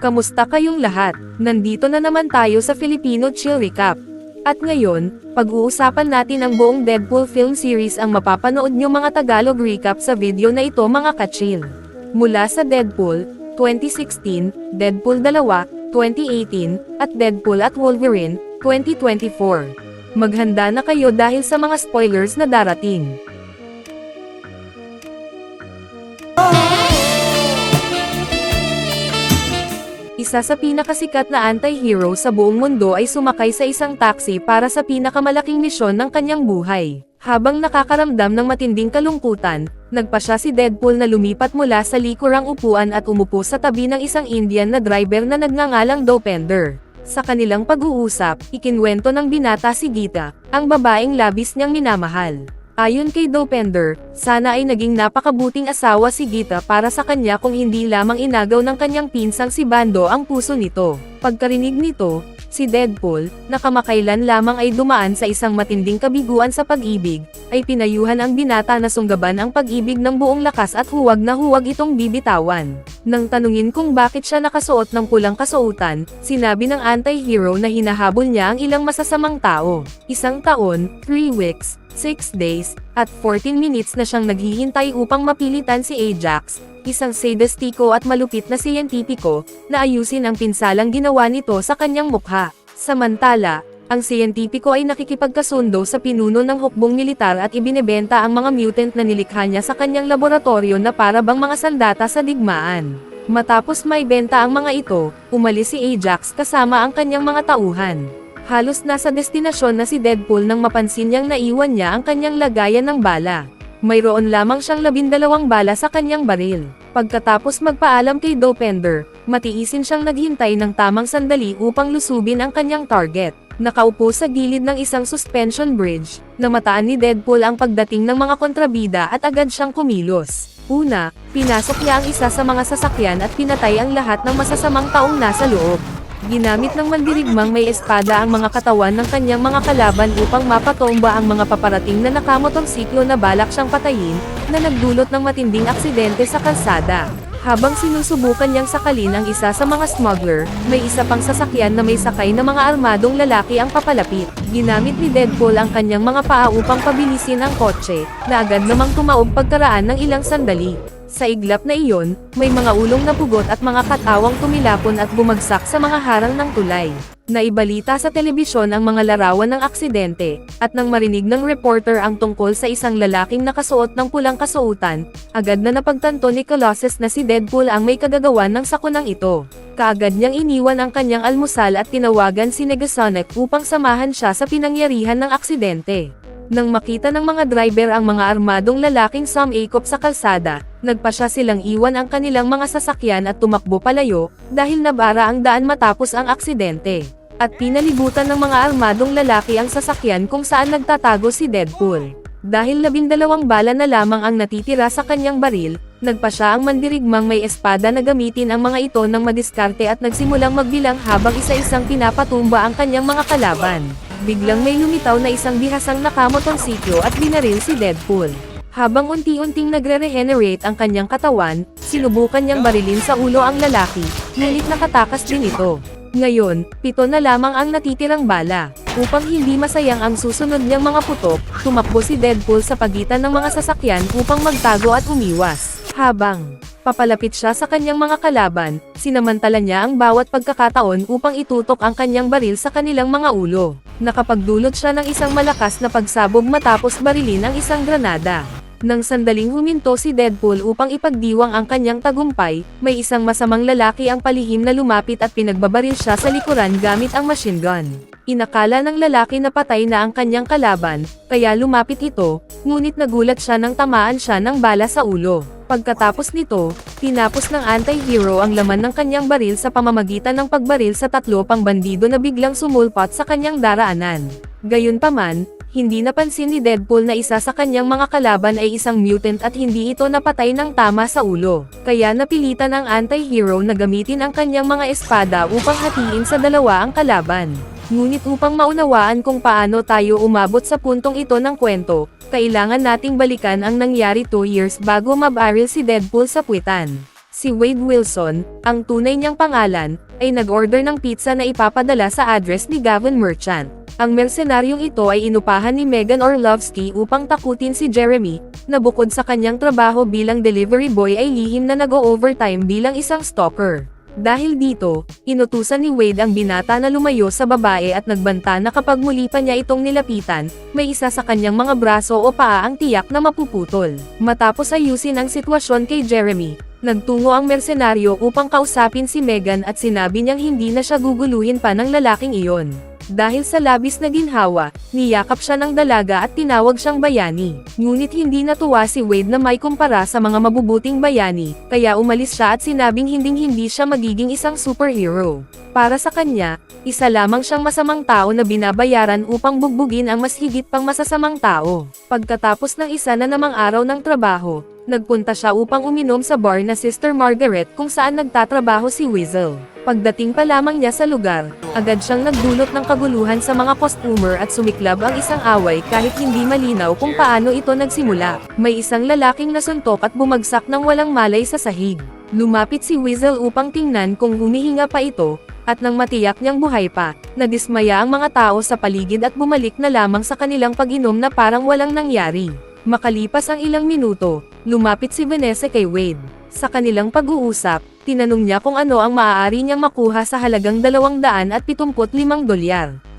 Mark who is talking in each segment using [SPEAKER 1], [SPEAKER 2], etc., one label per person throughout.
[SPEAKER 1] Kamusta kayong lahat? Nandito na naman tayo sa Filipino Chill Recap. At ngayon, pag-uusapan natin ang buong Deadpool film series ang mapapanood nyo mga Tagalog recap sa video na ito mga ka-chill. Mula sa Deadpool, 2016, Deadpool 2, 2018, at Deadpool at Wolverine, 2024. Maghanda na kayo dahil sa mga spoilers na darating. Isa sa pinakasikat na anti-hero sa buong mundo ay sumakay sa isang taxi para sa pinakamalaking misyon ng kanyang buhay. Habang nakakaramdam ng matinding kalungkutan, nagpasya si Deadpool na lumipat mula sa likurang upuan at umupo sa tabi ng isang Indian na driver na nagngangalang Dopinder. Sa kanilang pag-uusap, ikinwento ng binata si Gita, ang babaeng labis niyang minamahal. Ayon kay Dopinder, sana ay naging napakabuting asawa si Gita para sa kanya kung hindi lamang inagaw ng kanyang pinsang si Bando ang puso nito. Pagkarinig nito, si Deadpool, na kamakailan lamang ay dumaan sa isang matinding kabiguan sa pag-ibig, ay pinayuhan ang binata na sunggaban ang pag-ibig ng buong lakas at huwag na huwag itong bibitawan. Nang tanungin kung bakit siya nakasuot ng pulang kasuotan, sinabi ng anti-hero na hinahabol niya ang ilang masasamang tao. 1 taon, 3 weeks, 6 days, at 14 minutes na siyang naghihintay upang mapilitan si Ajax, isang sadistiko at malupit na siyentipiko, na ayusin ang pinsalang ginawa nito sa kanyang mukha. Samantala, ang siyentipiko ay nakikipagkasundo sa pinuno ng hukbong militar at ibinebenta ang mga mutant na nilikha niya sa kanyang laboratorio na para bang mga sandata sa digmaan. Matapos maibenta ang mga ito, umalis si Ajax kasama ang kanyang mga tauhan. Halos nasa destinasyon na si Deadpool nang mapansin niyang naiwan niya ang kanyang lagayan ng bala. Mayroon lamang siyang 12 bala sa kanyang baril. Pagkatapos magpaalam kay Dopinder, matiisin siyang naghintay ng tamang sandali upang lusubin ang kanyang target. Nakaupo sa gilid ng isang suspension bridge, namataan ni Deadpool ang pagdating ng mga kontrabida at agad siyang kumilos. Una, pinasok niya ang isa sa mga sasakyan at pinatay ang lahat ng masasamang taong nasa loob. Ginamit ng mandirigmang may espada ang mga katawan ng kanyang mga kalaban upang mapatomba ang mga paparating na nakamotorsiklo na balak siyang patayin, na nagdulot ng matinding aksidente sa kalsada. Habang sinusubukan niyang sakalin ang isa sa mga smuggler, may isa pang sasakyan na may sakay na mga armadong lalaki ang papalapit. Ginamit ni Deadpool ang kanyang mga paa upang pabilisin ang kotse, na agad namang tumaob pagkaraan ng ilang sandali. Sa iglap na iyon, may mga ulong na pugot at mga katawang tumilapon at bumagsak sa mga harang ng tulay. Naibalita sa telebisyon ang mga larawan ng aksidente, at nang marinig ng reporter ang tungkol sa isang lalaking nakasuot ng pulang kasuotan, agad na napagtanto ni Colossus na si Deadpool ang may kagagawan ng sakunang ito. Kaagad niyang iniwan ang kanyang almusal at tinawagan si Negasonic upang samahan siya sa pinangyarihan ng aksidente. Nang makita ng mga driver ang mga armadong lalaking sumakop sa kalsada, nagpasya silang iwan ang kanilang mga sasakyan at tumakbo palayo, dahil nabara ang daan matapos ang aksidente. At pinalibutan ng mga armadong lalaki ang sasakyan kung saan nagtatago si Deadpool. Dahil 12 bala na lamang ang natitira sa kanyang baril, nagpasya ang mandirigmang may espada na gamitin ang mga ito ng madiskarte at nagsimulang magbilang habang isa-isang pinapatumba ang kanyang mga kalaban. Biglang may lumitaw na isang bihasang nakamotorsiklo at binaril si Deadpool. Habang unti-unting nagre-regenerate ang kanyang katawan, sinubukan niyang barilin sa ulo ang lalaki, ngunit nakatakas din ito. Ngayon, 7 na lamang ang natitirang bala. Upang hindi masayang ang susunod niyang mga putok, tumakbo si Deadpool sa pagitan ng mga sasakyan upang magtago at umiwas. Habang papalapit siya sa kanyang mga kalaban, sinamantala niya ang bawat pagkakataon upang itutok ang kanyang baril sa kanilang mga ulo. Nakapagdulot siya ng isang malakas na pagsabog matapos barilin ang isang granada. Nang sandaling huminto si Deadpool upang ipagdiwang ang kanyang tagumpay, may isang masamang lalaki ang palihim na lumapit at pinagbabaril siya sa likuran gamit ang machine gun. Inakala ng lalaki na patay na ang kanyang kalaban, kaya lumapit ito, ngunit nagulat siya nang tamaan siya ng bala sa ulo. Pagkatapos nito, tinapos ng anti-hero ang laman ng kanyang baril sa pamamagitan ng pagbaril sa 3 pang bandido na biglang sumulpot sa kanyang daraanan. Gayunpaman, hindi napansin ni Deadpool na isa sa kanyang mga kalaban ay isang mutant at hindi ito napatay ng tama sa ulo. Kaya napilitan ang anti-hero na gamitin ang kanyang mga espada upang hatiin sa 2 ang kalaban. Ngunit upang maunawaan kung paano tayo umabot sa puntong ito ng kwento, kailangan nating balikan ang nangyari 2 years bago mabaril si Deadpool sa puwitan. Si Wade Wilson, ang tunay niyang pangalan, ay nag-order ng pizza na ipapadala sa address ni Gavin Merchant. Ang mersenaryong ito ay inupahan ni Megan Orlovsky upang takutin si Jeremy, na bukod sa kanyang trabaho bilang delivery boy ay lihim na nag-o-overtime bilang isang stalker. Dahil dito, inutusan ni Wade ang binata na lumayo sa babae at nagbanta na kapag muli pa niya itong nilapitan, may isa sa kanyang mga braso o paa ang tiyak na mapuputol. Matapos ayusin ang sitwasyon kay Jeremy, nagtungo ang mersenaryo upang kausapin si Megan at sinabi niyang hindi na siya guguluhin pa ng lalaking iyon. Dahil sa labis na ginhawa, niyakap siya ng dalaga at tinawag siyang bayani. Ngunit hindi natuwa si Wade na may kumpara sa mga mabubuting bayani, kaya umalis siya at sinabing hindi siya magiging isang superhero. Para sa kanya, isa lamang siyang masamang tao na binabayaran upang bugbugin ang mas higit pang masasamang tao. Pagkatapos ng isa na namang araw ng trabaho, nagpunta siya upang uminom sa bar na Sister Margaret kung saan nagtatrabaho si Weasel. Pagdating pa lamang niya sa lugar, agad siyang nagdulot ng kaguluhan sa mga customer at sumiklab ang isang away kahit hindi malinaw kung paano ito nagsimula. May isang lalaking nasuntok at bumagsak ng walang malay sa sahig. Lumapit si Weasel upang tingnan kung humihinga pa ito, at nang matiyak niyang buhay pa, nadismaya ang mga tao sa paligid at bumalik na lamang sa kanilang pag-inom na parang walang nangyari. Makalipas ang ilang minuto, lumapit si Vanessa kay Wade. Sa kanilang pag-uusap, tinanong niya kung ano ang maaari niyang makuha sa halagang $275.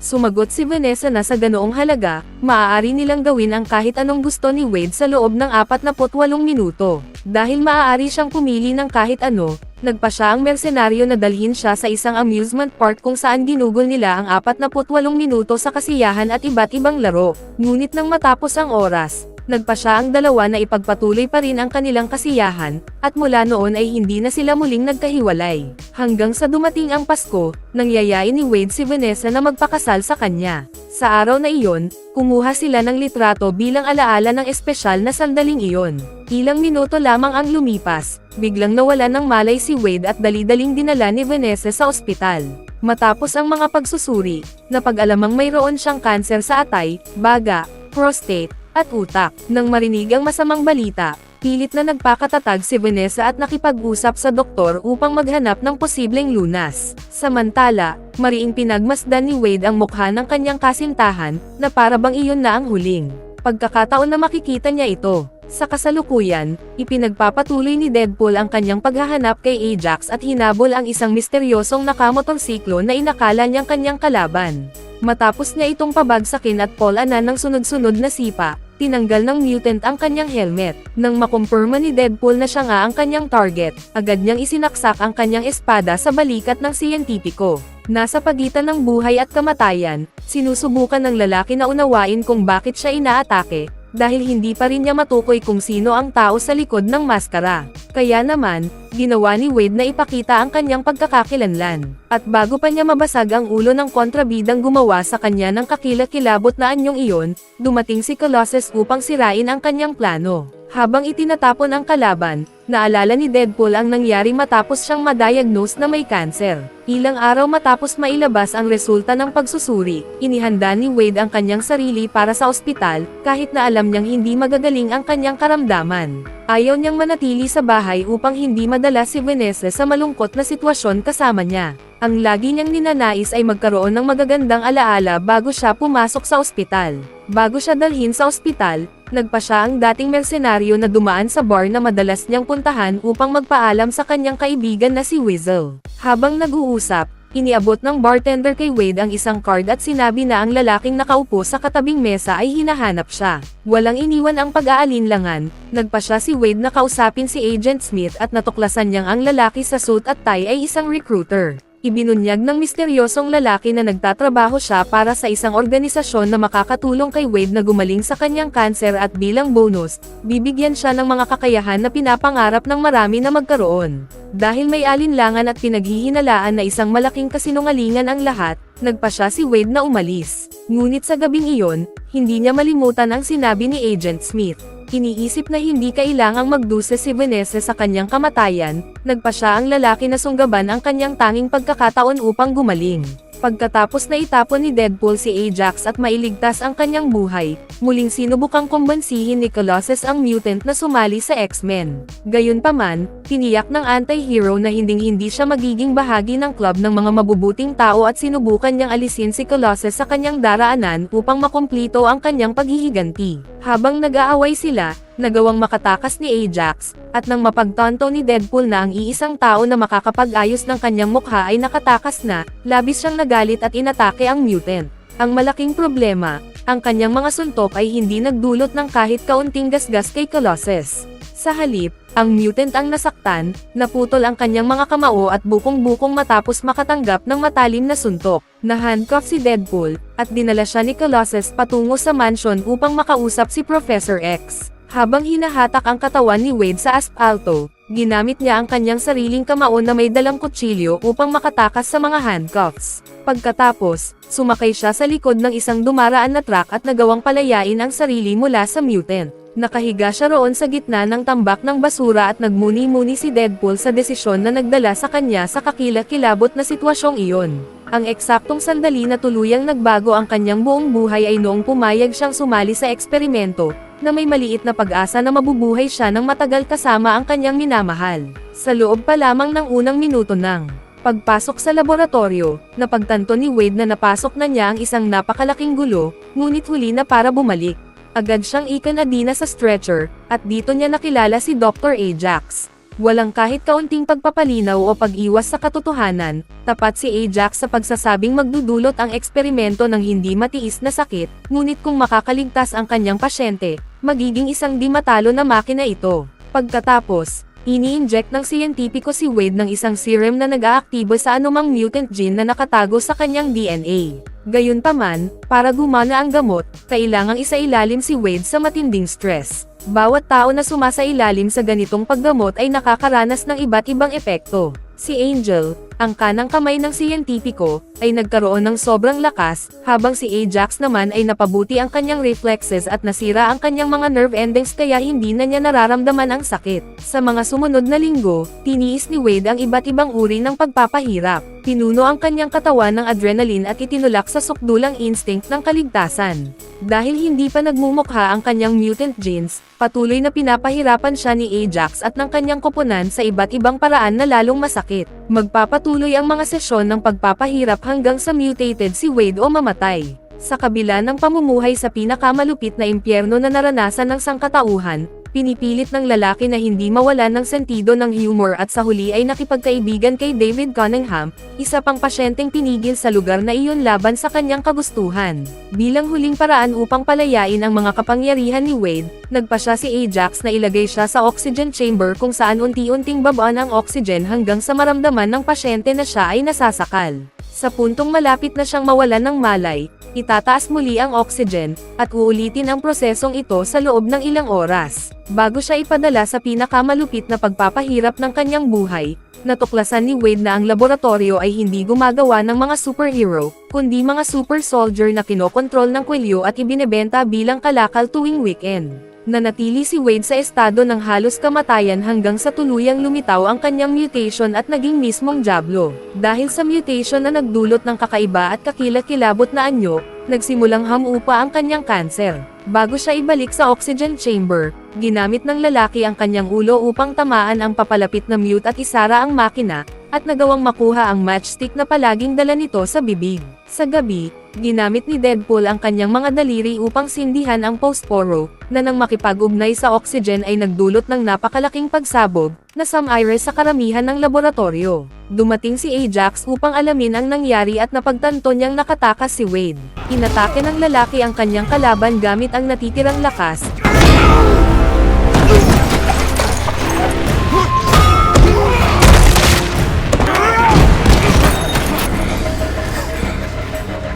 [SPEAKER 1] Sumagot si Vanessa na sa ganoong halaga, maaari nilang gawin ang kahit anong gusto ni Wade sa loob ng 48 minuto. Dahil maaari siyang pumili ng kahit ano, nagpa siya ang mersenaryo na dalhin siya sa isang amusement park kung saan ginugol nila ang 48 minuto sa kasiyahan at iba't ibang laro. Ngunit nang matapos ang oras, nagpa siya ang dalawa na ipagpatuloy pa rin ang kanilang kasiyahan, at mula noon ay hindi na sila muling nagkahiwalay. Hanggang sa dumating ang Pasko, nangyayain ni Wade si Vanessa na magpakasal sa kanya. Sa araw na iyon, kumuha sila ng litrato bilang alaala ng espesyal na sandaling iyon. Ilang minuto lamang ang lumipas, biglang nawalan ng malay si Wade at dali-daling dinala ni Vanessa sa ospital. Matapos ang mga pagsusuri, napag-alamang mayroon siyang kanser sa atay, baga, prostate, at utak. Nang marinig ang masamang balita, pilit na nagpakatatag si Vanessa at nakipag-usap sa doktor upang maghanap ng posibleng lunas. Samantala, mariing pinagmasdan ni Wade ang mukha ng kanyang kasintahan, na para bang iyon na ang huling pagkakataon na makikita niya ito. Sa kasalukuyan, ipinagpapatuloy ni Deadpool ang kanyang paghahanap kay Ajax at hinabol ang isang misteryosong nakamotorsiklo na inakala niyang kanyang kalaban. Matapos niya itong pabagsakin at polanan ng sunod-sunod na sipa, tinanggal ng mutant ang kanyang helmet. Nang makumpirma ni Deadpool na siya nga ang kanyang target, agad niyang isinaksak ang kanyang espada sa balikat ng siyentipiko. Nasa pagitan ng buhay at kamatayan, sinusubukan ng lalaki na unawain kung bakit siya inaatake, dahil hindi pa rin niya matukoy kung sino ang tao sa likod ng maskara. Kaya naman, ginawa ni Wade na ipakita ang kanyang pagkakakilanlan. At bago pa niya mabasag ang ulo ng kontrabidang gumawa sa kanya ng kakilakilabot na anyong iyon, dumating si Colossus upang sirain ang kanyang plano. Habang itinatapon ang kalaban, naalala ni Deadpool ang nangyari matapos siyang madiagnose na may cancer. Ilang araw matapos mailabas ang resulta ng pagsusuri, inihanda ni Wade ang kanyang sarili para sa ospital, kahit na alam niyang hindi magagaling ang kanyang karamdaman. Ayaw niyang manatili sa bahay upang hindi madala si Vanessa sa malungkot na sitwasyon kasama niya. Ang lagi niyang ninanais ay magkaroon ng magagandang alaala bago siya pumasok sa ospital. Bago siya dalhin sa ospital, nagpa siya ang dating mersenaryo na dumaan sa bar na madalas niyang puntahan upang magpaalam sa kanyang kaibigan na si Weasel. Habang nag-uusap, iniabot ng bartender kay Wade ang isang card at sinabi na ang lalaking nakaupo sa katabing mesa ay hinahanap siya. Walang iniwan ang pag-aalinlangan, nagpa siya si Wade na kausapin si Agent Smith at natuklasan niyang ang lalaki sa suit at tie ay isang recruiter. Ibinunyag ng misteryosong lalaki na nagtatrabaho siya para sa isang organisasyon na makakatulong kay Wade na gumaling sa kanyang kanser at bilang bonus, bibigyan siya ng mga kakayahan na pinapangarap ng marami na magkaroon. Dahil may alinlangan at pinaghihinalaan na isang malaking kasinungalingan ang lahat, nagpa siya si Wade na umalis. Ngunit sa gabing iyon, hindi niya malimutan ang sinabi ni Agent Smith. Iniisip na hindi kailangang magdusa si Vanessa sa kanyang kamatayan, nagpa siya ang lalaki na sunggaban ang kanyang tanging pagkakataon upang gumaling. Pagkatapos na itapon ni Deadpool si Ajax at mailigtas ang kanyang buhay, muling sinubukang kumbansihin ni Colossus ang mutant na sumali sa X-Men. Gayunpaman, tiniyak ng anti-hero na hinding-hindi siya magiging bahagi ng club ng mga mabubuting tao at sinubukan niyang alisin si Colossus sa kanyang daraanan upang makumplito ang kanyang paghihiganti. Habang nag-aaway sila, nagawang makatakas ni Ajax, at nang mapagtanto ni Deadpool na ang iisang tao na makakapag-ayos ng kanyang mukha ay nakatakas na, labis siyang nagalit at inatake ang mutant. Ang malaking problema, ang kanyang mga suntok ay hindi nagdulot ng kahit kaunting gasgas kay Colossus. Sa halip, ang mutant ang nasaktan, naputol ang kanyang mga kamao at bukong-bukong matapos makatanggap ng matalim na suntok. Na-handcuff si Deadpool, at dinala siya ni Colossus patungo sa mansion upang makausap si Professor X. Habang hinahatak ang katawan ni Wade sa aspalto, ginamit niya ang kanyang sariling kamao na may dalang kutsilyo upang makatakas sa mga handcuffs. Pagkatapos, sumakay siya sa likod ng isang dumaraan na truck at nagawang palayain ang sarili mula sa mutant. Nakahiga siya roon sa gitna ng tambak ng basura at nagmuni-muni si Deadpool sa desisyon na nagdala sa kanya sa kakilakilabot na sitwasyong iyon. Ang eksaktong sandali na tuluyang nagbago ang kanyang buong buhay ay noong pumayag siyang sumali sa eksperimento, na may maliit na pag-asa na mabubuhay siya ng matagal kasama ang kanyang minamahal. Sa loob pa lamang ng unang minuto ng pagpasok sa laboratorio, napagtanto ni Wade na napasok na niya ang isang napakalaking gulo, ngunit huli na para bumalik. Agad siyang ikanadina sa stretcher, at dito niya nakilala si Dr. Ajax. Walang kahit kaunting pagpapalinaw o pag-iwas sa katotohanan, tapat si Ajax sa pagsasabing magdudulot ang eksperimento ng hindi matiis na sakit, ngunit kung makakaligtas ang kanyang pasyente, magiging isang di matalo na makina ito. Pagkatapos, ini-inject ng siyentipiko si Wade ng isang serum na nag-aaktibo sa anumang mutant gene na nakatago sa kanyang DNA. Gayunpaman, para gumana ang gamot, kailangang isailalim si Wade sa matinding stress. Bawat tao na sumasailalim sa ganitong paggamot ay nakakaranas ng iba't ibang epekto. Si Angel, ang kanang kamay ng siyentipiko, ay nagkaroon ng sobrang lakas, habang si Ajax naman ay napabuti ang kanyang reflexes at nasira ang kanyang mga nerve endings kaya hindi na niya nararamdaman ang sakit. Sa mga sumunod na linggo, tiniis ni Wade ang iba't ibang uri ng pagpapahirap. Pinuno ang kanyang katawan ng adrenaline at itinulak sa sukdulang instinct ng kaligtasan. Dahil hindi pa nagmumukha ang kanyang mutant genes, patuloy na pinapahirapan siya ni Ajax at ng kanyang koponan sa iba't ibang paraan na lalong masakit. Magpapatuloy ang mga sesyon ng pagpapahirap hanggang sa mutated si Wade o mamatay. Sa kabila ng pamumuhay sa pinakamalupit na impyerno na naranasan ng sangkatauhan, pinipilit ng lalaki na hindi mawalan ng sentido ng humor at sa huli ay nakipagkaibigan kay David Cunningham, isa pang pasyenteng pinigil sa lugar na iyon laban sa kanyang kagustuhan. Bilang huling paraan upang palayain ang mga kapangyarihan ni Wade, nagpasya si Ajax na ilagay siya sa oxygen chamber kung saan unti-unting babaan ang oxygen hanggang sa maramdaman ng pasyente na siya ay nasasakal. Sa puntong malapit na siyang mawalan ng malay, itataas muli ang oxygen, at uulitin ang prosesong ito sa loob ng ilang oras. Bago siya ipadala sa pinakamalupit na pagpapahirap ng kanyang buhay, natuklasan ni Wade na ang laboratorio ay hindi gumagawa ng mga superhero, kundi mga super soldier na kinokontrol ng kwelyo at ibinebenta bilang kalakal tuwing weekend. Nanatili si Wade sa estado ng halos kamatayan hanggang sa tuluyang lumitaw ang kanyang mutation at naging mismong Diablo. Dahil sa mutation na nagdulot ng kakaiba at kakilakilabot na anyo, nagsimulang hamupa ang kanyang kanser. Bago siya ibalik sa oxygen chamber, ginamit ng lalaki ang kanyang ulo upang tamaan ang papalapit na mute at isara ang makina, at nagawang makuha ang matchstick na palaging dala nito sa bibig. Sa gabi, ginamit ni Deadpool ang kanyang mga daliri upang sindihan ang postporo, na nang makipag-ugnay sa oxygen ay nagdulot ng napakalaking pagsabog, na sumire sa karamihan ng laboratorio. Dumating si Ajax upang alamin ang nangyari at napagtanto niyang nakatakas si Wade. Inatake ng lalaki ang kanyang kalaban gamit ang natitirang lakas.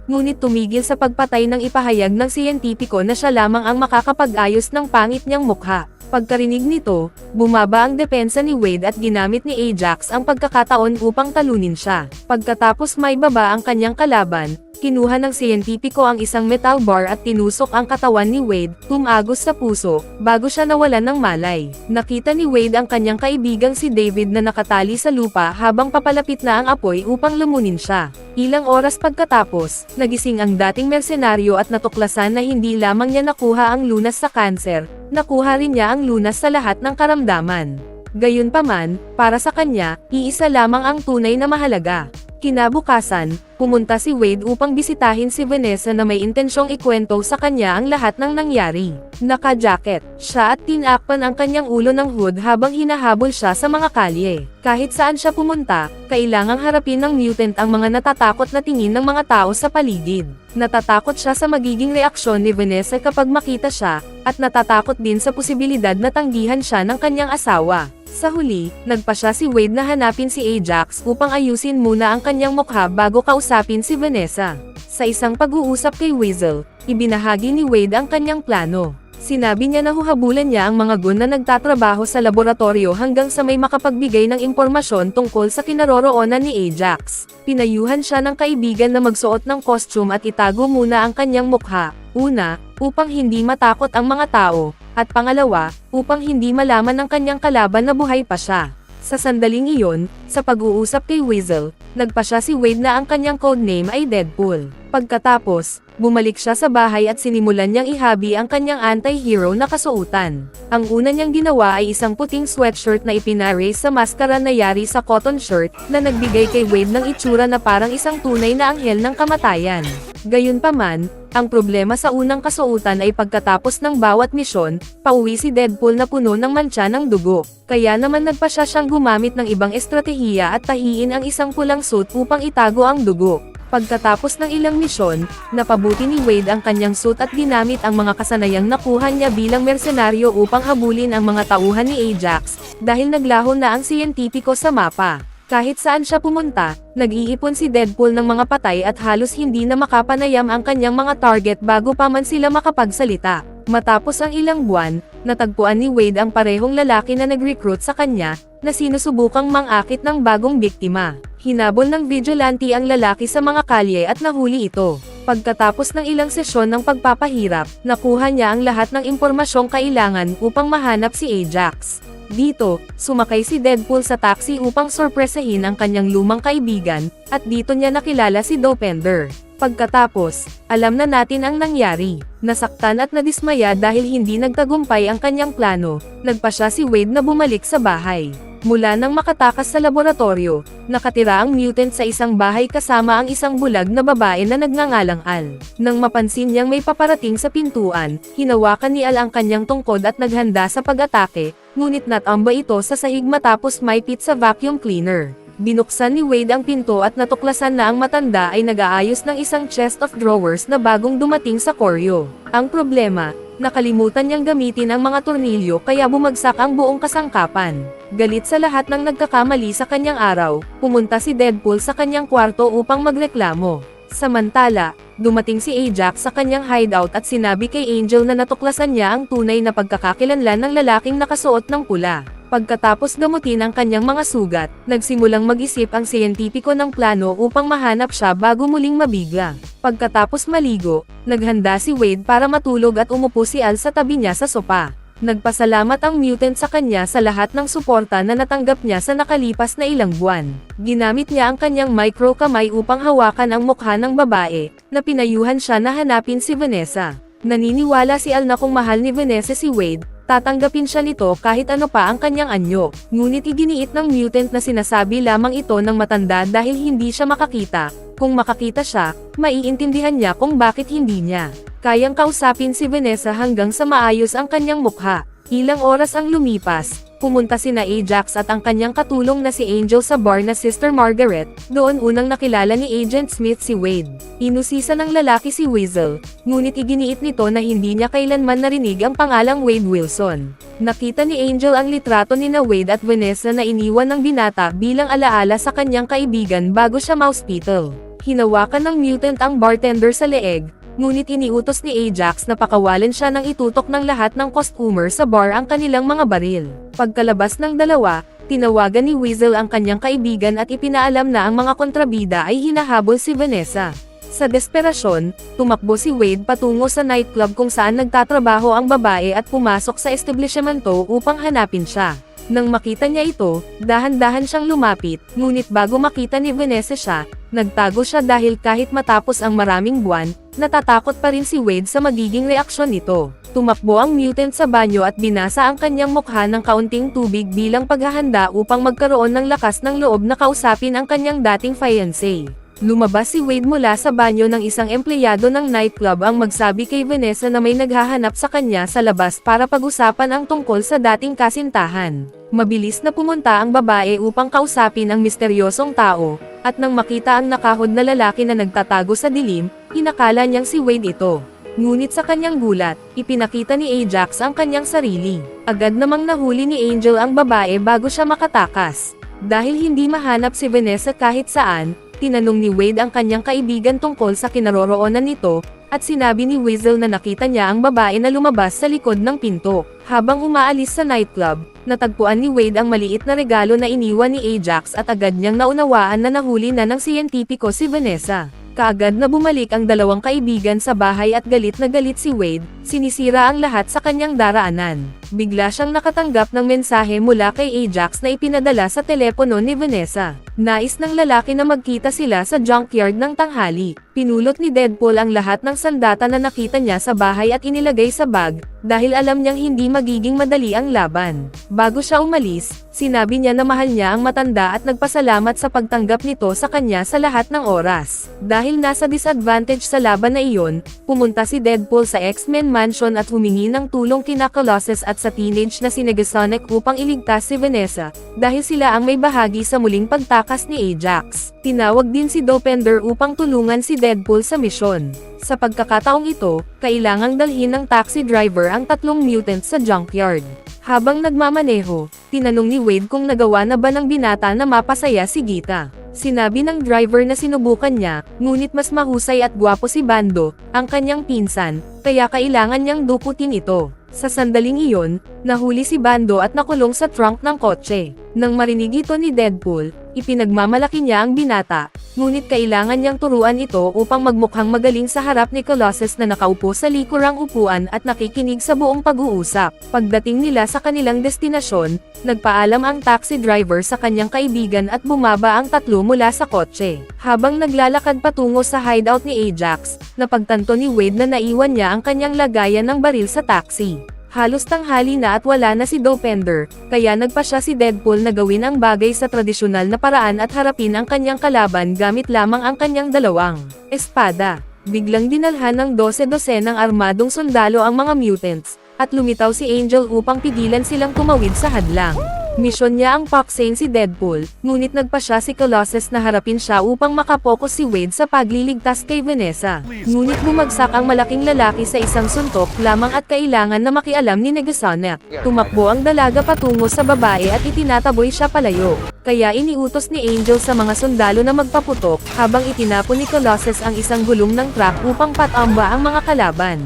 [SPEAKER 1] Ngunit tumigil sa pagpatay ng ipahayag ng siyentipiko na siya lamang ang makakapag-ayos ng pangit niyang mukha. Pagkarinig nito, bumaba ang depensa ni Wade at ginamit ni Ajax ang pagkakataon upang talunin siya. Pagkatapos may baba ang kanyang kalaban, kinuha ng siyentipiko ang isang metal bar at tinusok ang katawan ni Wade, tumagos sa puso, bago siya nawalan ng malay. Nakita ni Wade ang kanyang kaibigang si David na nakatali sa lupa habang papalapit na ang apoy upang lumunin siya. Ilang oras pagkatapos, nagising ang dating mersenaryo at natuklasan na hindi lamang niya nakuha ang lunas sa kanser, nakuha rin niya ang lunas sa lahat ng karamdaman. Gayunpaman, para sa kanya, iisa lamang ang tunay na mahalaga. Kinabukasan, pumunta si Wade upang bisitahin si Vanessa na may intensyong ikwento sa kanya ang lahat ng nangyari. Naka-jacket siya at tinakpan ang kanyang ulo ng hood habang hinahabol siya sa mga kalye. Kahit saan siya pumunta, kailangang harapin ng mutant ang mga natatakot na tingin ng mga tao sa paligid. Natatakot siya sa magiging reaksyon ni Vanessa kapag makita siya, at natatakot din sa posibilidad na tanggihan siya ng kanyang asawa. Sa huli, nagpasya si Wade na hanapin si Ajax upang ayusin muna ang kanyang mukha bago kausapin si Vanessa. Sa isang pag-uusap kay Weasel, ibinahagi ni Wade ang kanyang plano. Sinabi niya na huhabulan niya ang mga gun na nagtatrabaho sa laboratorio hanggang sa may makapagbigay ng impormasyon tungkol sa kinaroroonan ni Ajax. Pinayuhan siya ng kaibigan na magsuot ng costume at itago muna ang kanyang mukha. Una, upang hindi matakot ang mga tao, at pangalawa, upang hindi malaman ng kanyang kalaban na buhay pa siya. Sa sandaling iyon, sa pag-uusap kay Weasel, nagpa siya si Wade na ang kanyang codename ay Deadpool. Pagkatapos, bumalik siya sa bahay at sinimulan niyang ihabi ang kanyang anti-hero na kasuotan. Ang una niyang ginawa ay isang puting sweatshirt na ipinarace sa maskara na yari sa cotton shirt, na nagbigay kay Wade ng itsura na parang isang tunay na anghel ng kamatayan. Gayunpaman, ang problema sa unang kasuotan ay pagkatapos ng bawat misyon, pauwi si Deadpool na puno ng mantsa ng dugo. Kaya naman nagpa siya siyang gumamit ng ibang estratehiya at tahiin ang isang pulang suit upang itago ang dugo. Pagkatapos ng ilang misyon, napabuti ni Wade ang kanyang suit at ginamit ang mga kasanayang nakuha niya bilang mersenaryo upang habulin ang mga tauhan ni Ajax, dahil naglaho na ang siyentipiko sa mapa. Kahit saan siya pumunta, nag-iipon si Deadpool ng mga patay at halos hindi na makapanayam ang kanyang mga target bago pa man sila makapagsalita. Matapos ang ilang buwan, natagpuan ni Wade ang parehong lalaki na nag-recruit sa kanya, na sinusubukang mang-akit ng bagong biktima. Hinabol ng vigilante ang lalaki sa mga kalye at nahuli ito. Pagkatapos ng ilang sesyon ng pagpapahirap, nakuha niya ang lahat ng impormasyong kailangan upang mahanap si Ajax. Dito, sumakay si Deadpool sa taxi upang sorpresahin ang kanyang lumang kaibigan, at dito niya nakilala si Dopinder. Pagkatapos, alam na natin ang nangyari. Nasaktan at nadismaya dahil hindi nagtagumpay ang kanyang plano, nagpa siya si Wade na bumalik sa bahay. Mula nang makatakas sa laboratorio, nakatira ang mutant sa isang bahay kasama ang isang bulag na babae na nagngangalang Al. Nang mapansin niyang may paparating sa pintuan, hinawakan ni Al ang kanyang tungkod at naghanda sa pag-atake, ngunit natamba ito sa sahig matapos maipit sa vacuum cleaner. Binuksan ni Wade ang pinto at natuklasan na ang matanda ay nag-aayos ng isang chest of drawers na bagong dumating sa koryo. Ang problema, nakalimutan niyang gamitin ang mga tornilyo kaya bumagsak ang buong kasangkapan. Galit sa lahat ng nagkakamali sa kanyang araw, pumunta si Deadpool sa kanyang kwarto upang magreklamo. Samantala, dumating si Ajax sa kanyang hideout at sinabi kay Angel na natuklasan niya ang tunay na pagkakakilanlan ng lalaking nakasuot ng pula. Pagkatapos gamutin ang kanyang mga sugat, nagsimulang mag-isip ang siyentipiko ng plano upang mahanap siya bago muling mabigla. Pagkatapos maligo, naghanda si Wade para matulog at umupo si Al sa tabi niya sa sopa. Nagpasalamat ang mutant sa kanya sa lahat ng suporta na natanggap niya sa nakalipas na ilang buwan. Ginamit niya ang kanyang micro kamay upang hawakan ang mukha ng babae, na pinayuhan siya na hanapin si Vanessa. Naniniwala si Al na kung mahal ni Vanessa si Wade, tatanggapin siya nito kahit ano pa ang kanyang anyo. Ngunit iginiit ng mutant na sinasabi lamang ito ng matanda dahil hindi siya makakita. Kung makakita siya, maiintindihan niya kung bakit hindi niya kayang kausapin si Vanessa hanggang sa maayos ang kanyang mukha. Ilang oras ang lumipas, pumunta sina Ajax at ang kanyang katulong na si Angel sa bar na Sister Margaret. Doon unang nakilala ni Agent Smith si Wade. Inusisa ng lalaki si Weasel, ngunit iginiit nito na hindi niya kailanman narinig ang pangalang Wade Wilson. Nakita ni Angel ang litrato ni na Wade at Vanessa na iniwan ng binata bilang alaala sa kanyang kaibigan bago siya ma-hospital. Hinawakan ng mutant ang bartender sa leeg, ngunit iniutos ni Ajax na pakawalan siya ng itutok ng lahat ng customer sa bar ang kanilang mga baril. Pagkalabas ng dalawa, tinawagan ni Weasel ang kanyang kaibigan at ipinaalam na ang mga kontrabida ay hinahabol si Vanessa. Sa desperasyon, tumakbo si Wade patungo sa nightclub kung saan nagtatrabaho ang babae at pumasok sa establishmento upang hanapin siya. Nang makita niya ito, dahan-dahan siyang lumapit, ngunit bago makita ni Vanessa siya, nagtago siya dahil kahit matapos ang maraming buwan, natatakot pa rin si Wade sa magiging reaksyon nito. Tumakbo ang mutant sa banyo at binasa ang kanyang mukha ng kaunting tubig bilang paghahanda upang magkaroon ng lakas ng loob na kausapin ang kanyang dating fiancé. Lumabas si Wade mula sa banyo ng isang empleyado ng nightclub ang magsabi kay Vanessa na may naghahanap sa kanya sa labas para pag-usapan ang tungkol sa dating kasintahan. Mabilis na pumunta ang babae upang kausapin ang misteryosong tao, at nang makita ang nakahod na lalaki na nagtatago sa dilim, inakala niyang si Wade ito. Ngunit sa kanyang gulat, ipinakita ni Ajax ang kanyang sarili. Agad namang nahuli ni Angel ang babae bago siya makatakas. Dahil hindi mahanap si Vanessa kahit saan, tinanong ni Wade ang kanyang kaibigan tungkol sa kinaroroonan nito, at sinabi ni Weasel na nakita niya ang babae na lumabas sa likod ng pinto. Habang umaalis sa nightclub, natagpuan ni Wade ang maliit na regalo na iniwan ni Ajax at agad niyang naunawaan na nahuli na ng siyentipiko si Vanessa. Kaagad na bumalik ang dalawang kaibigan sa bahay at galit na galit si Wade, sinisira ang lahat sa kanyang daraanan. Bigla siyang nakatanggap ng mensahe mula kay Ajax na ipinadala sa telepono ni Vanessa. Nais ng lalaki na magkita sila sa junkyard ng tanghali. Pinulot ni Deadpool ang lahat ng sandata na nakita niya sa bahay at inilagay sa bag, dahil alam niyang hindi magiging madali ang laban. Bago siya umalis, sinabi niya na mahal niya ang matanda at nagpasalamat sa pagtanggap nito sa kanya sa lahat ng oras. Dahil nasa disadvantage sa laban na iyon, pumunta si Deadpool sa X-Men Mansion at humingi ng tulong kina Colossus at sa teenage na si Negasonic upang iligtas si Vanessa, dahil sila ang may bahagi sa muling pagtakas ni Ajax. Tinawag din si Dopinder upang tulungan si Deadpool sa misyon. Sa pagkakataong ito, kailangang dalhin ng taxi driver ang tatlong mutants sa junkyard. Habang nagmamaneho, tinanong ni Wade kung nagawa na ba ng binata na mapasaya si Gita. Sinabi ng driver na sinubukan niya, ngunit mas mahusay at gwapo si Bando, ang kanyang pinsan, kaya kailangan niyang dukutin ito. Sa sandaling iyon, nahuli si Bando at nakulong sa trunk ng kotse. Nang marinig ito ni Deadpool, ipinagmamalaki niya ang binata, ngunit kailangan niyang turuan ito upang magmukhang magaling sa harap ni Colossus na nakaupo sa likurang upuan at nakikinig sa buong pag-uusap. Pagdating nila sa kanilang destinasyon, nagpaalam ang taxi driver sa kanyang kaibigan at bumaba ang tatlo mula sa kotse. Habang naglalakad patungo sa hideout ni Ajax, napagtanto ni Wade na naiwan niya ang kanyang lagayan ng baril sa taxi. Halos tanghali na at wala na si Dopinder, kaya nagpa siya si Deadpool na gawin ang bagay sa tradisyonal na paraan at harapin ang kanyang kalaban gamit lamang ang kanyang dalawang espada. Biglang dinalhan ng 12 ng armadong sundalo ang mga mutants, at lumitaw si Angel upang pigilan silang tumawid sa hadlang. Misyon niya ang paksain si Deadpool, ngunit nagpa siya si Colossus na harapin siya upang makapokus si Wade sa pagliligtas kay Vanessa. Ngunit bumagsak ang malaking lalaki sa isang suntok lamang at kailangan na makialam ni Negasonic. Tumakbo ang dalaga patungo sa babae at itinataboy siya palayo. Kaya iniutos ni Angel sa mga sundalo na magpaputok, habang itinapon ni Colossus ang isang gulong ng truck upang patamba ang mga kalaban.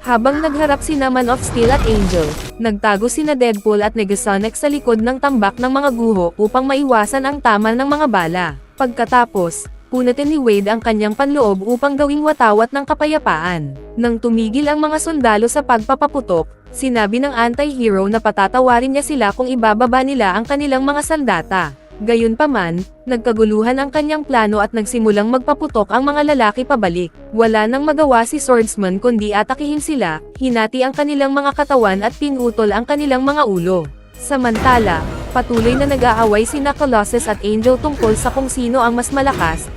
[SPEAKER 1] Habang nagharap sina Man of Steel at Angel, nagtago sina Deadpool at Negasonic sa likod ng tambak ng mga guho upang maiwasan ang tama ng mga bala. Pagkatapos, punatin ni Wade ang kanyang panloob upang gawing watawat ng kapayapaan. Nang tumigil ang mga sundalo sa pagpapaputok, sinabi ng anti-hero na patatawarin niya sila kung ibababa nila ang kanilang mga sandata. Gayunpaman, nagkaguluhan ang kanyang plano at nagsimulang magpaputok ang mga lalaki pabalik. Wala nang magawa si Swordsman kundi atakihin sila, hinati ang kanilang mga katawan at pinutol ang kanilang mga ulo. Samantala, patuloy na nag-aaway sina Colossus at Angel tungkol sa kung sino ang mas malakas.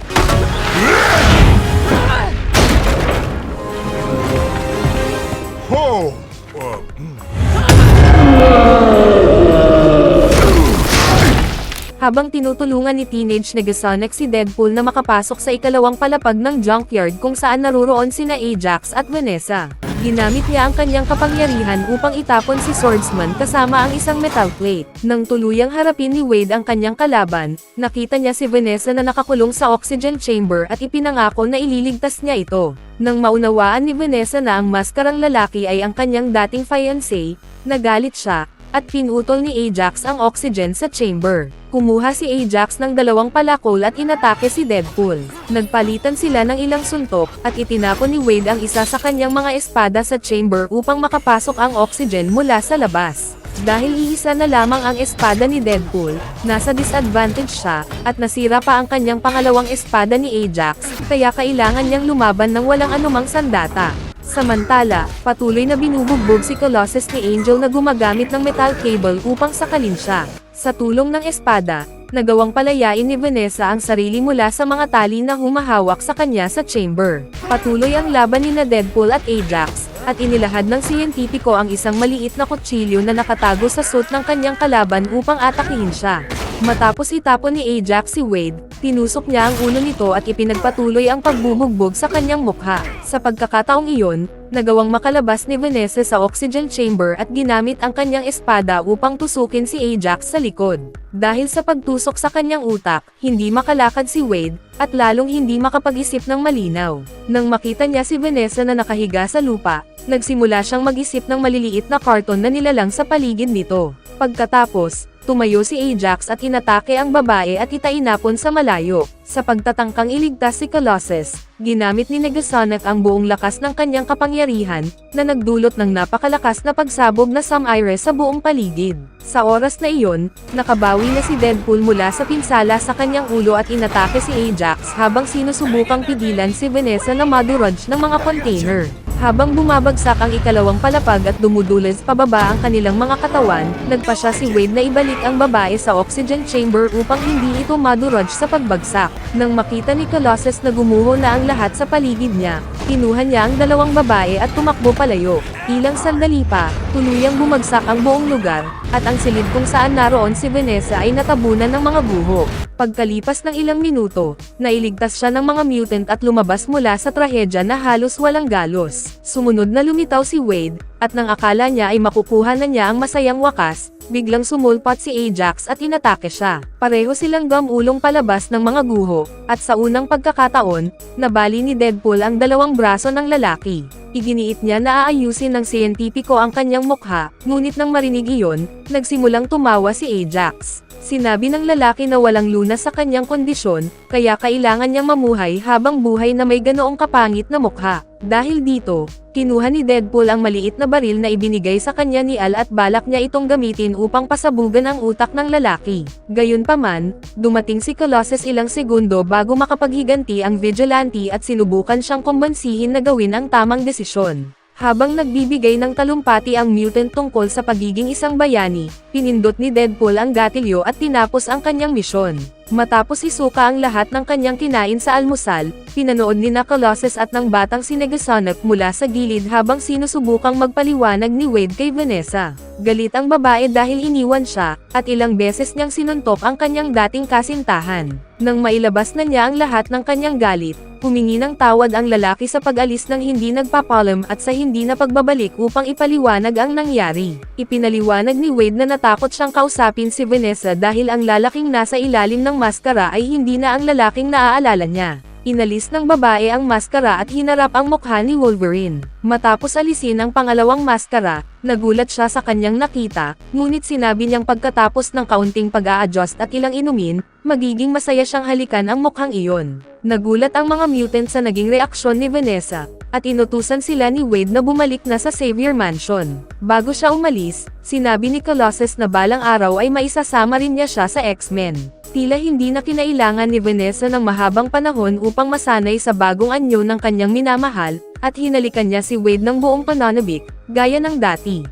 [SPEAKER 1] Habang tinutulungan ni Teenage Negasonic si Deadpool na makapasok sa ikalawang palapag ng junkyard kung saan naruroon sina Ajax at Vanessa. Ginamit niya ang kanyang kapangyarihan upang itapon si Swordsman kasama ang isang metal plate. Nang tuluyang harapin ni Wade ang kanyang kalaban, nakita niya si Vanessa na nakakulong sa oxygen chamber at ipinangako na ililigtas niya ito. Nang maunawaan ni Vanessa na ang maskarang lalaki ay ang kanyang dating fiancé, nagalit siya, at pinutol ni Ajax ang oxygen sa chamber. Kumuha si Ajax ng 2 palakol at inatake si Deadpool. Nagpalitan sila ng ilang suntok, at itinapon ni Wade ang isa sa kanyang mga espada sa chamber upang makapasok ang oxygen mula sa labas. Dahil iisa na lamang ang espada ni Deadpool, nasa disadvantage siya, at nasira pa ang kanyang pangalawang espada ni Ajax, kaya kailangan niyang lumaban ng walang anumang sandata. Samantala, patuloy na binubugbog si Colossus ni Angel na gumagamit ng metal cable upang sakalin siya. Sa tulong ng espada, nagawang palayain ni Vanessa ang sarili mula sa mga tali na humahawak sa kanya sa chamber. Patuloy ang laban ni Deadpool at Ajax, at inilahad ng siyentipiko ang isang maliit na kutsilyo na nakatago sa suit ng kanyang kalaban upang atakihin siya. Matapos itapon ni Ajax si Wade, tinusok niya ang ulo nito at ipinagpatuloy ang pagbubugbog sa kanyang mukha. Sa pagkakataong iyon, nagawang makalabas ni Vanessa sa oxygen chamber at ginamit ang kanyang espada upang tusukin si Ajax sa likod. Dahil sa pagtusok sa kanyang utak, hindi makalakad si Wade, at lalong hindi makapag-isip ng malinaw. Nang makita niya si Vanessa na nakahiga sa lupa, nagsimula siyang mag-isip ng maliliit na karton na nilalang sa paligid nito. Pagkatapos, tumayo si Ajax at inatake ang babae at itainapon sa malayo. Sa pagtatangkang iligtas si Colossus, ginamit ni Negasonic ang buong lakas ng kanyang kapangyarihan, na nagdulot ng napakalakas na pagsabog na Samaire sa buong paligid. Sa oras na iyon, nakabawi na si Deadpool mula sa pinsala sa kanyang ulo at inatake si Ajax habang sinusubukang pigilan si Vanessa na madurage ng mga container. Habang bumabagsak ang ikalawang palapag at dumudulas pababa ang kanilang mga katawan, nagpasya si Wade na ibalik ang babae sa oxygen chamber upang hindi ito madurage sa pagbagsak. Nang makita ni Colossus na gumuho na ang lahat sa paligid niya, kinuha niya ang 2 babae at tumakbo palayo. Ilang sandali pa, tuluyang bumagsak ang buong lugar, at ang silid kung saan naroon si Vanessa ay natabunan ng mga guho. Pagkalipas ng ilang minuto, nailigtas siya ng mga mutant at lumabas mula sa trahedya na halos walang galos. Sumunod na lumitaw si Wade, at nang akala niya ay makukuha na niya ang masayang wakas, biglang sumulpat si Ajax at inatake siya. Pareho silang gamulong palabas ng mga guho, at sa unang pagkakataon, nabali ni Deadpool ang 2 braso ng lalaki. Iginiit niya na aayusin ng siyentipiko ang kanyang mukha, ngunit nang marinig iyon, nagsimulang tumawa si Ajax. Sinabi ng lalaki na walang lunas sa kanyang kondisyon, kaya kailangan niyang mamuhay habang buhay na may ganoong kapangit na mukha. Dahil dito, kinuha ni Deadpool ang maliit na baril na ibinigay sa kanya ni Al at balak niya itong gamitin upang pasabugan ang utak ng lalaki. Gayunpaman, dumating si Colossus ilang segundo bago makapaghiganti ang vigilante at sinubukan siyang kumbansihin na gawin ang tamang desisyon. Habang nagbibigay ng talumpati ang mutant tungkol sa pagiging isang bayani, pinindot ni Deadpool ang gatilyo at tinapos ang kanyang misyon. Matapos isuka ang lahat ng kanyang kinain sa almusal, pinanood ni Colossus at ng batang si Negasonic mula sa gilid habang sinusubukang magpaliwanag ni Wade kay Vanessa. Galit ang babae dahil iniwan siya, at ilang beses niyang sinuntok ang kanyang dating kasintahan. Nang mailabas na niya ang lahat ng kanyang galit, humingi ng tawad ang lalaki sa pag-alis ng hindi nagpapalam at sa hindi na pagbabalik upang ipaliwanag ang nangyari. Ipinaliwanag ni Wade na natakot siyang kausapin si Vanessa dahil ang lalaking nasa ilalim ng maskara ay hindi na ang lalaking naaalala niya. Inalis ng babae ang maskara at hinarap ang mukha ni Wolverine. Matapos alisin ang pangalawang maskara, nagulat siya sa kanyang nakita, ngunit sinabi niyang pagkatapos ng kaunting pag-a-adjust at ilang inumin, magiging masaya siyang halikan ang mukhang iyon. Nagulat ang mga mutant sa naging reaksyon ni Vanessa, at inutusan sila ni Wade na bumalik na sa Xavier Mansion. Bago siya umalis, sinabi ni Colossus na balang araw ay maisasama rin niya siya sa X-Men. Tila hindi na kinailangan ni Vanessa ng mahabang panahon upang masanay sa bagong anyo ng kanyang minamahal, at hinalikan niya si Wade ng buong pananabik, gaya ng dati.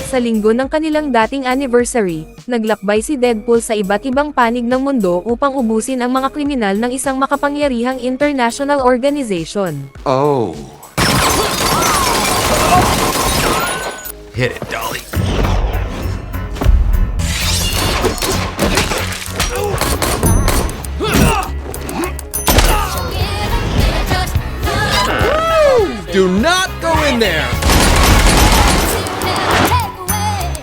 [SPEAKER 1] Sa linggo ng kanilang dating anniversary, naglakbay si Deadpool sa iba't ibang panig ng mundo upang ubusin ang mga kriminal ng isang makapangyarihang international organization.
[SPEAKER 2] Oh. Hit it, Dolly. Do not go in there!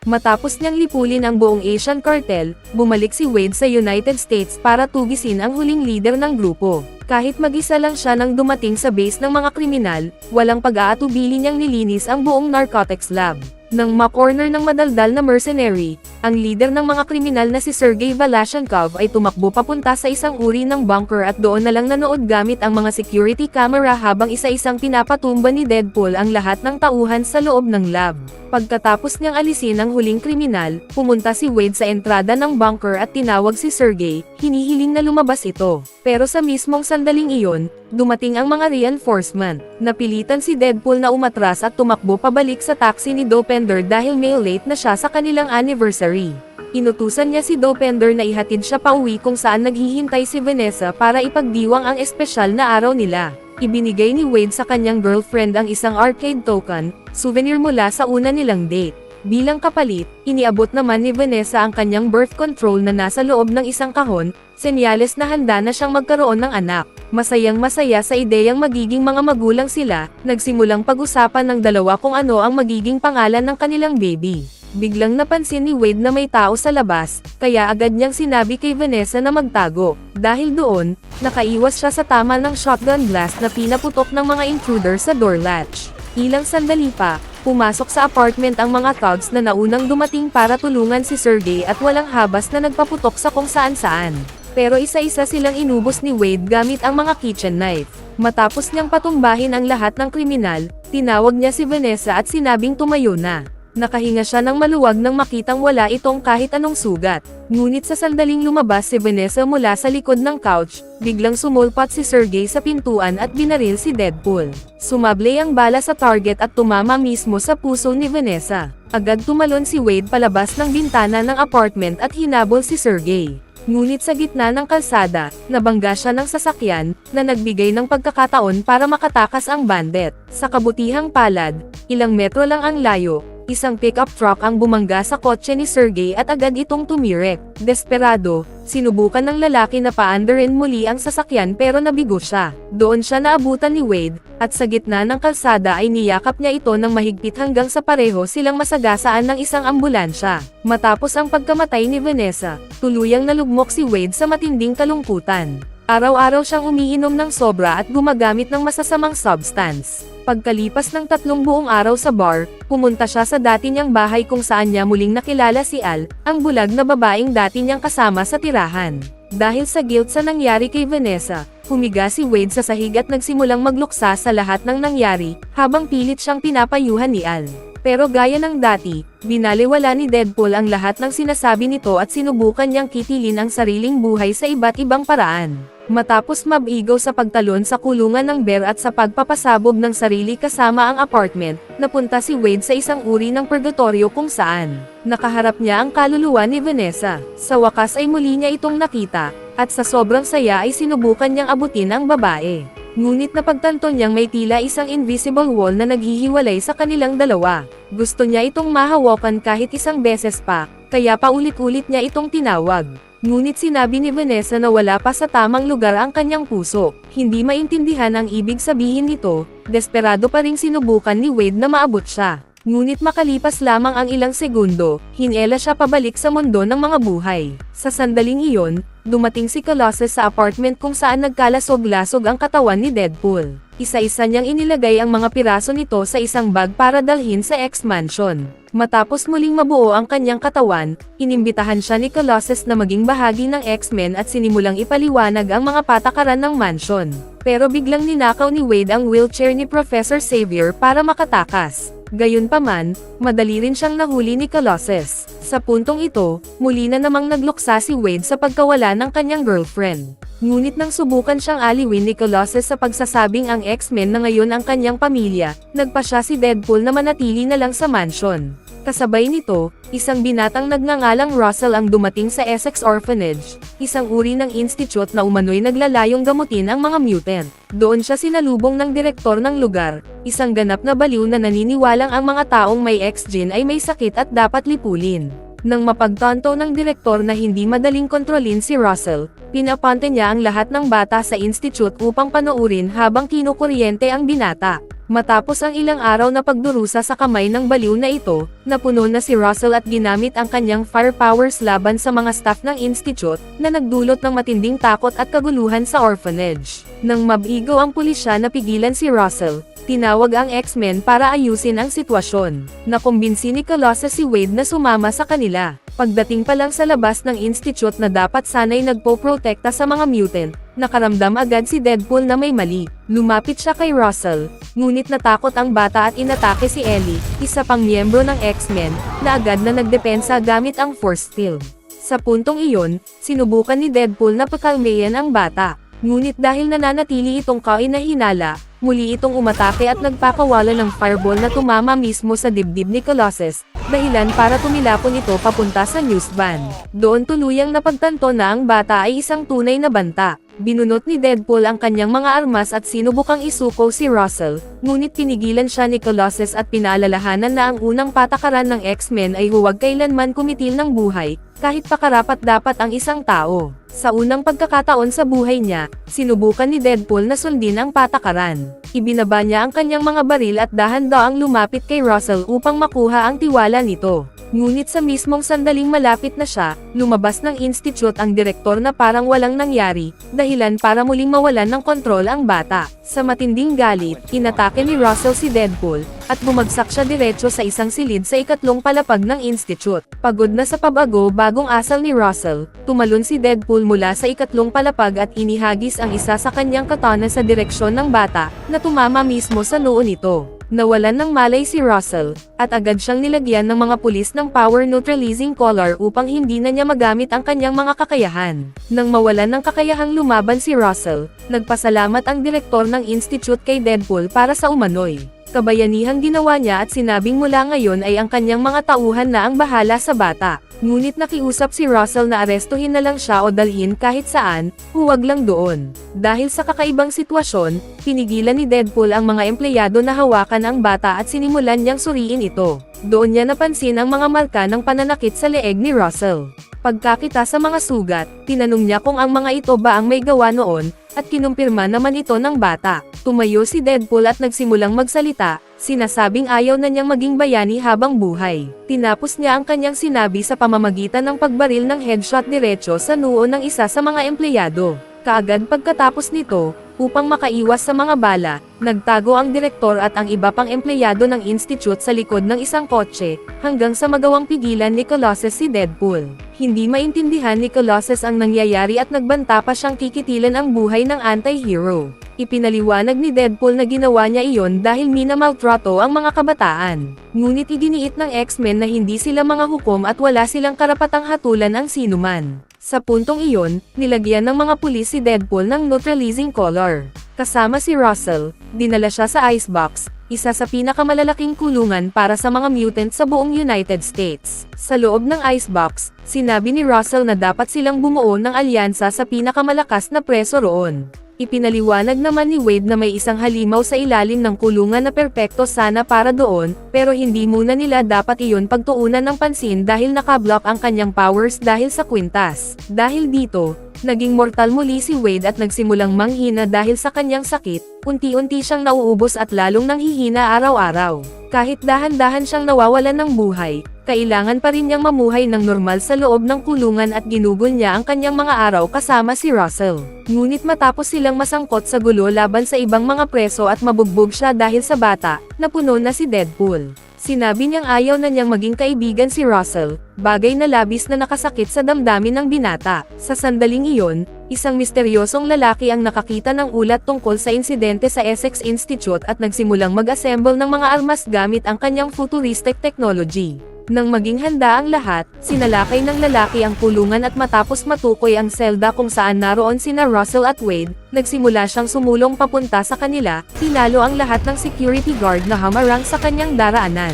[SPEAKER 1] Matapos niyang lipulin ang buong Asian Cartel, bumalik si Wade sa United States para tugisin ang huling leader ng grupo. Kahit mag-isa lang siya nang dumating sa base ng mga kriminal, walang pag-aatubili niyang nilinis ang buong narcotics lab. Nang ma-corner ng madaldal na mercenary, ang leader ng mga kriminal na si Sergey Velashenkov ay tumakbo papunta sa isang uri ng bunker at doon na lang nanood gamit ang mga security camera habang isa-isang pinapatumba ni Deadpool ang lahat ng tauhan sa loob ng lab. Pagkatapos niyang alisin ang huling kriminal, pumunta si Wade sa entrada ng bunker at tinawag si Sergey, hinihiling na lumabas ito. Pero sa mismong sandaling iyon, dumating ang mga reinforcement. Napilitan si Deadpool na umatras at tumakbo pabalik sa taxi ni Dopender dahil may late na siya sa kanilang anniversary. Inutusan niya si Dopender na ihatid siya pauwi kung saan naghihintay si Vanessa para ipagdiwang ang espesyal na araw nila. Ibinigay ni Wade sa kanyang girlfriend ang isang arcade token, souvenir mula sa una nilang date. Bilang kapalit, iniabot naman ni Vanessa ang kanyang birth control na nasa loob ng isang kahon, senyales na handa na siyang magkaroon ng anak. Masayang-masaya sa ideyang magiging mga magulang sila, nagsimulang pag-usapan ng dalawa kung ano ang magiging pangalan ng kanilang baby. Biglang napansin ni Wade na may tao sa labas, kaya agad niyang sinabi kay Vanessa na magtago. Dahil doon, nakaiwas siya sa tama ng shotgun blast na pinaputok ng mga intruder sa door latch. Ilang sandali pa, pumasok sa apartment ang mga thugs na naunang dumating para tulungan si Sergey at walang habas na nagpaputok sa kung saan-saan. Pero isa-isa silang inubos ni Wade gamit ang mga kitchen knife. Matapos niyang patumbahin ang lahat ng kriminal, tinawag niya si Vanessa at sinabing tumayo na. Nakahinga siya ng maluwag nang makitang wala itong kahit anong sugat. Ngunit sa sandaling lumabas si Vanessa mula sa likod ng couch, biglang sumulpat si Sergey sa pintuan at binaril si Deadpool. Sumablay ang bala sa target at tumama mismo sa puso ni Vanessa. Agad tumalon si Wade palabas ng bintana ng apartment at hinabol si Sergey. Ngunit sa gitna ng kalsada, nabangga siya ng sasakyan, na nagbigay ng pagkakataon para makatakas ang bandit. Sa kabutihang palad, ilang metro lang ang layo, isang pickup truck ang bumangga sa kotse ni Sergey at agad itong tumirek. Desperado, sinubukan ng lalaki na paandarin muli ang sasakyan pero nabigo siya. Doon siya naabutan ni Wade, at sa gitna ng kalsada ay niyakap niya ito ng mahigpit hanggang sa pareho silang masagasaan ng isang ambulansya. Matapos ang pagkamatay ni Vanessa, tuluyang nalugmok si Wade sa matinding kalungkutan. Araw-araw siyang umiinom ng sobra at gumagamit ng masasamang substance. Pagkalipas ng 3 buong araw sa bar, pumunta siya sa dati niyang bahay kung saan niya muling nakilala si Al, ang bulag na babaeng dati niyang kasama sa tirahan. Dahil sa guilt sa nangyari kay Vanessa, humiga si Wade sa sahig at nagsimulang magluksa sa lahat ng nangyari, habang pilit siyang pinapayuhan ni Al. Pero gaya ng dati, binaliwala ni Deadpool ang lahat ng sinasabi nito at sinubukan niyang kitilin ang sariling buhay sa iba't ibang paraan. Matapos mabigaw sa pagtalon sa kulungan ng bear at sa pagpapasabog ng sarili kasama ang apartment, napunta si Wade sa isang uri ng purgatorio kung saan nakaharap niya ang kaluluwa ni Vanessa. Sa wakas ay muli niya itong nakita, at sa sobrang saya ay sinubukan niyang abutin ang babae. Ngunit napagtanto niyang may tila isang invisible wall na naghihiwalay sa kanilang dalawa. Gusto niya itong mahawakan kahit isang beses pa, kaya paulit-ulit niya itong tinawag. Ngunit sinabi ni Vanessa na wala pa sa tamang lugar ang kanyang puso. Hindi maintindihan ang ibig sabihin nito, desperado pa ring sinubukan ni Wade na maabot siya. Ngunit makalipas lamang ang ilang segundo, hinela siya pabalik sa mundo ng mga buhay. Sa sandaling iyon, dumating si Colossus sa apartment kung saan nagkalasog-lasog ang katawan ni Deadpool. Isa-isa niyang inilagay ang mga piraso nito sa isang bag para dalhin sa X-Mansion. Matapos muling mabuo ang kanyang katawan, inimbitahan siya ni Colossus na maging bahagi ng X-Men at sinimulang ipaliwanag ang mga patakaran ng mansion. Pero biglang ninakaw ni Wade ang wheelchair ni Professor Xavier para makatakas. Gayunpaman, madali rin siyang nahuli ni Colossus. Sa puntong ito, muli na namang nagluksa si Wade sa pagkawala ng kanyang girlfriend. Ngunit nang subukan siyang aliwin ni Colossus sa pagsasabing ang X-Men na ngayon ang kanyang pamilya, nagpasya si Deadpool na manatili na lang sa mansion. Kasabay nito, isang binatang nagngangalang Russell ang dumating sa Essex Orphanage, isang uri ng institute na umano'y naglalayong gamutin ang mga mutant. Doon siya sinalubong ng direktor ng lugar, isang ganap na baliw na naniniwalang ang mga taong may X-gene ay may sakit at dapat lipulin. Nang mapagtanto ng direktor na hindi madaling kontrolin si Russell, pinapante niya ang lahat ng bata sa institute upang panoorin habang kinukuryente ang binata. Matapos ang ilang araw na pagdurusa sa kamay ng baliw na ito, napuno na si Russell at ginamit ang kanyang firepowers laban sa mga staff ng Institute, na nagdulot ng matinding takot at kaguluhan sa orphanage. Nang mabigo ang pulisya na pigilan si Russell, tinawag ang X-Men para ayusin ang sitwasyon. Nakumbinsi ni Colossus si Wade na sumama sa kanila. Pagdating pa lang sa labas ng Institute na dapat sana'y nagpo-protekta sa mga mutant, nakaramdam agad si Deadpool na may mali. Lumapit siya kay Russell, ngunit natakot ang bata at inatake si Ellie, isa pang miyembro ng X-Men, na agad na nagdepensa gamit ang Force Field. Sa puntong iyon, sinubukan ni Deadpool na pakalmayan ang bata. Ngunit dahil nananatili itong kainahinala, muli itong umatake at nagpakawala ng fireball na tumama mismo sa dibdib ni Colossus, dahilan para tumilapon ito papunta sa news van. Doon tuluyang napagtanto na ang bata ay isang tunay na banta. Binunot ni Deadpool ang kanyang mga armas at sinubukang isuko si Russell, ngunit pinigilan siya ni Colossus at pinaalalahanan na ang unang patakaran ng X-Men ay huwag kailanman kumitil ng buhay, kahit pa karapat-dapat ang isang tao. Sa unang pagkakataon sa buhay niya, sinubukan ni Deadpool na sundin ang patakaran. Ibinaba niya ang kanyang mga baril at dahan-daang lumapit kay Russell upang makuha ang tiwala nito. Ngunit sa mismong sandaling malapit na siya, lumabas ng Institute ang direktor na parang walang nangyari, dahilan para muling mawalan ng kontrol ang bata. Sa matinding galit, inatake ni Russell si Deadpool, at bumagsak siya diretso sa isang silid sa ikatlong palapag ng Institute. Pagod na sa pabago bagong asal ni Russell, tumalon si Deadpool mula sa ikatlong palapag at inihagis ang isa sa kanyang katana sa direksyon ng bata, na tumama mismo sa noo nito. Nawalan ng malay si Russell, at agad siyang nilagyan ng mga pulis ng power neutralizing collar upang hindi na niya magamit ang kanyang mga kakayahan. Nang mawalan ng kakayahang lumaban si Russell, nagpasalamat ang direktor ng Institute kay Deadpool para sa umano'y kabayanihang ginawa niya at sinabing mula ngayon ay ang kanyang mga tauhan na ang bahala sa bata. Ngunit nakiusap si Russell na arestuhin na lang siya o dalhin kahit saan, huwag lang doon. Dahil sa kakaibang sitwasyon, pinigilan ni Deadpool ang mga empleyado na hawakan ang bata at sinimulan niyang suriin ito. Doon niya napansin ang mga marka ng pananakit sa leeg ni Russell. Pagkakita sa mga sugat, tinanong niya kung ang mga ito ba ang may gawa noon, at kinumpirma naman ito ng bata. Tumayo si Deadpool at nagsimulang magsalita, sinasabing ayaw na niyang maging bayani habang buhay. Tinapos niya ang kanyang sinabi sa pamamagitan ng pagbaril ng headshot diretso sa noo ng isa sa mga empleyado. Kaagad pagkatapos nito, upang makaiwas sa mga bala, nagtago ang direktor at ang iba pang empleyado ng Institute sa likod ng isang kotse, hanggang sa magawang pigilan ni Colossus si Deadpool. Hindi maintindihan ni Colossus ang nangyayari at nagbanta pa siyang kikitilan ang buhay ng anti-hero. Ipinaliwanag ni Deadpool na ginawa niya iyon dahil minamaltrato ang mga kabataan. Ngunit iginiit ng X-Men na hindi sila mga hukom at wala silang karapatang hatulan ang sinuman. Sa puntong iyon, nilagyan ng mga pulis si Deadpool ng neutralizing collar. Kasama si Russell, dinala siya sa icebox, isa sa pinakamalalaking kulungan para sa mga mutant sa buong United States. Sa loob ng icebox, sinabi ni Russell na dapat silang bumuo ng alyansa sa pinakamalakas na preso roon. Ipinaliwanag naman ni Wade na may isang halimaw sa ilalim ng kulungan na perpekto sana para doon, pero hindi muna nila dapat iyon pagtuunan ng pansin dahil nakablock ang kanyang powers dahil sa kwintas. Dahil dito, naging mortal muli si Wade at nagsimulang manghina dahil sa kanyang sakit, unti-unti siyang nauubos at lalong nanghihina araw-araw. Kahit dahan-dahan siyang nawawalan ng buhay, kailangan pa rin niyang mamuhay ng normal sa loob ng kulungan at ginugol niya ang kanyang mga araw kasama si Russell. Ngunit matapos silang masangkot sa gulo laban sa ibang mga preso at mabugbog siya dahil sa bata, napuno na si Deadpool. Sinabi niyang ayaw na niyang maging kaibigan si Russell, bagay na labis na nakasakit sa damdamin ng binata. Sa sandaling iyon, isang misteryosong lalaki ang nakakita ng ulat tungkol sa insidente sa Essex Institute at nagsimulang mag-assemble ng mga armas gamit ang kanyang futuristic technology. Nang maging handa ang lahat, sinalakay ng lalaki ang kulungan at matapos matukoy ang selda kung saan naroon sina Russell at Wade, nagsimula siyang sumulong papunta sa kanila, tinalo ang lahat ng security guard na hamarang sa kanyang daraanan.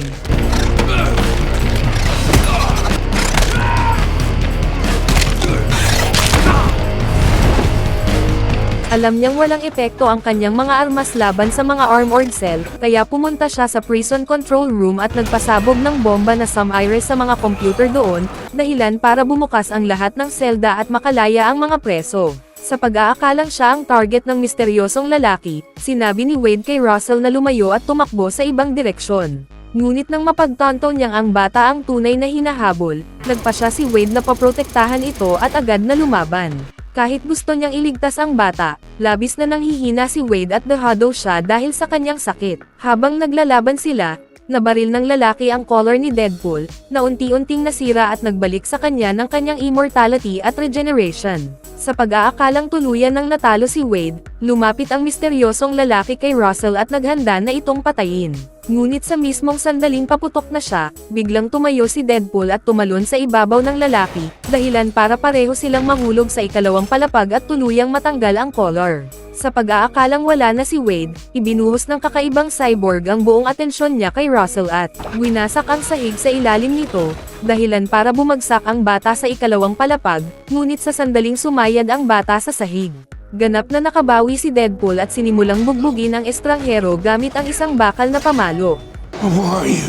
[SPEAKER 1] Alam niyang walang epekto ang kanyang mga armas laban sa mga armored cell, kaya pumunta siya sa prison control room at nagpasabog ng bomba na sum-iris sa mga computer doon, dahilan para bumukas ang lahat ng selda at makalaya ang mga preso. Sa pag-aakalang siya ang target ng misteryosong lalaki, sinabi ni Wade kay Russell na lumayo at tumakbo sa ibang direksyon. Ngunit nang mapagtanto niyang ang bata ang tunay na hinahabol, nagpa siya si Wade na paprotektahan ito at agad na lumaban. Kahit gusto niyang iligtas ang bata, labis na nanghihina si Wade at dehado siya dahil sa kanyang sakit. Habang naglalaban sila, nabaril ng lalaki ang collar ni Deadpool, na unti-unting nasira at nagbalik sa kanya ng kanyang immortality at regeneration. Sa pag-aakalang tuluyan ng natalo si Wade, lumapit ang misteryosong lalaki kay Russell at naghanda na itong patayin. Ngunit sa mismong sandaling paputok na siya, biglang tumayo si Deadpool at tumalon sa ibabaw ng lalaki, dahilan para pareho silang mahulog sa ikalawang palapag at tuluyang matanggal ang collar. Sa pag-aakalang wala na si Wade, ibinuhos ng kakaibang cyborg ang buong atensyon niya kay Russell at winasak ang sahig sa ilalim nito, dahilan para bumagsak ang bata sa ikalawang palapag, ngunit sa sandaling sumayad ang bata sa sahig. Ganap na nakabawi si Deadpool at sinimulang bugbugin ang estranghero gamit ang isang bakal na pamalo.
[SPEAKER 2] Who are you?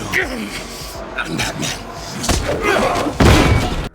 [SPEAKER 2] I'm Batman.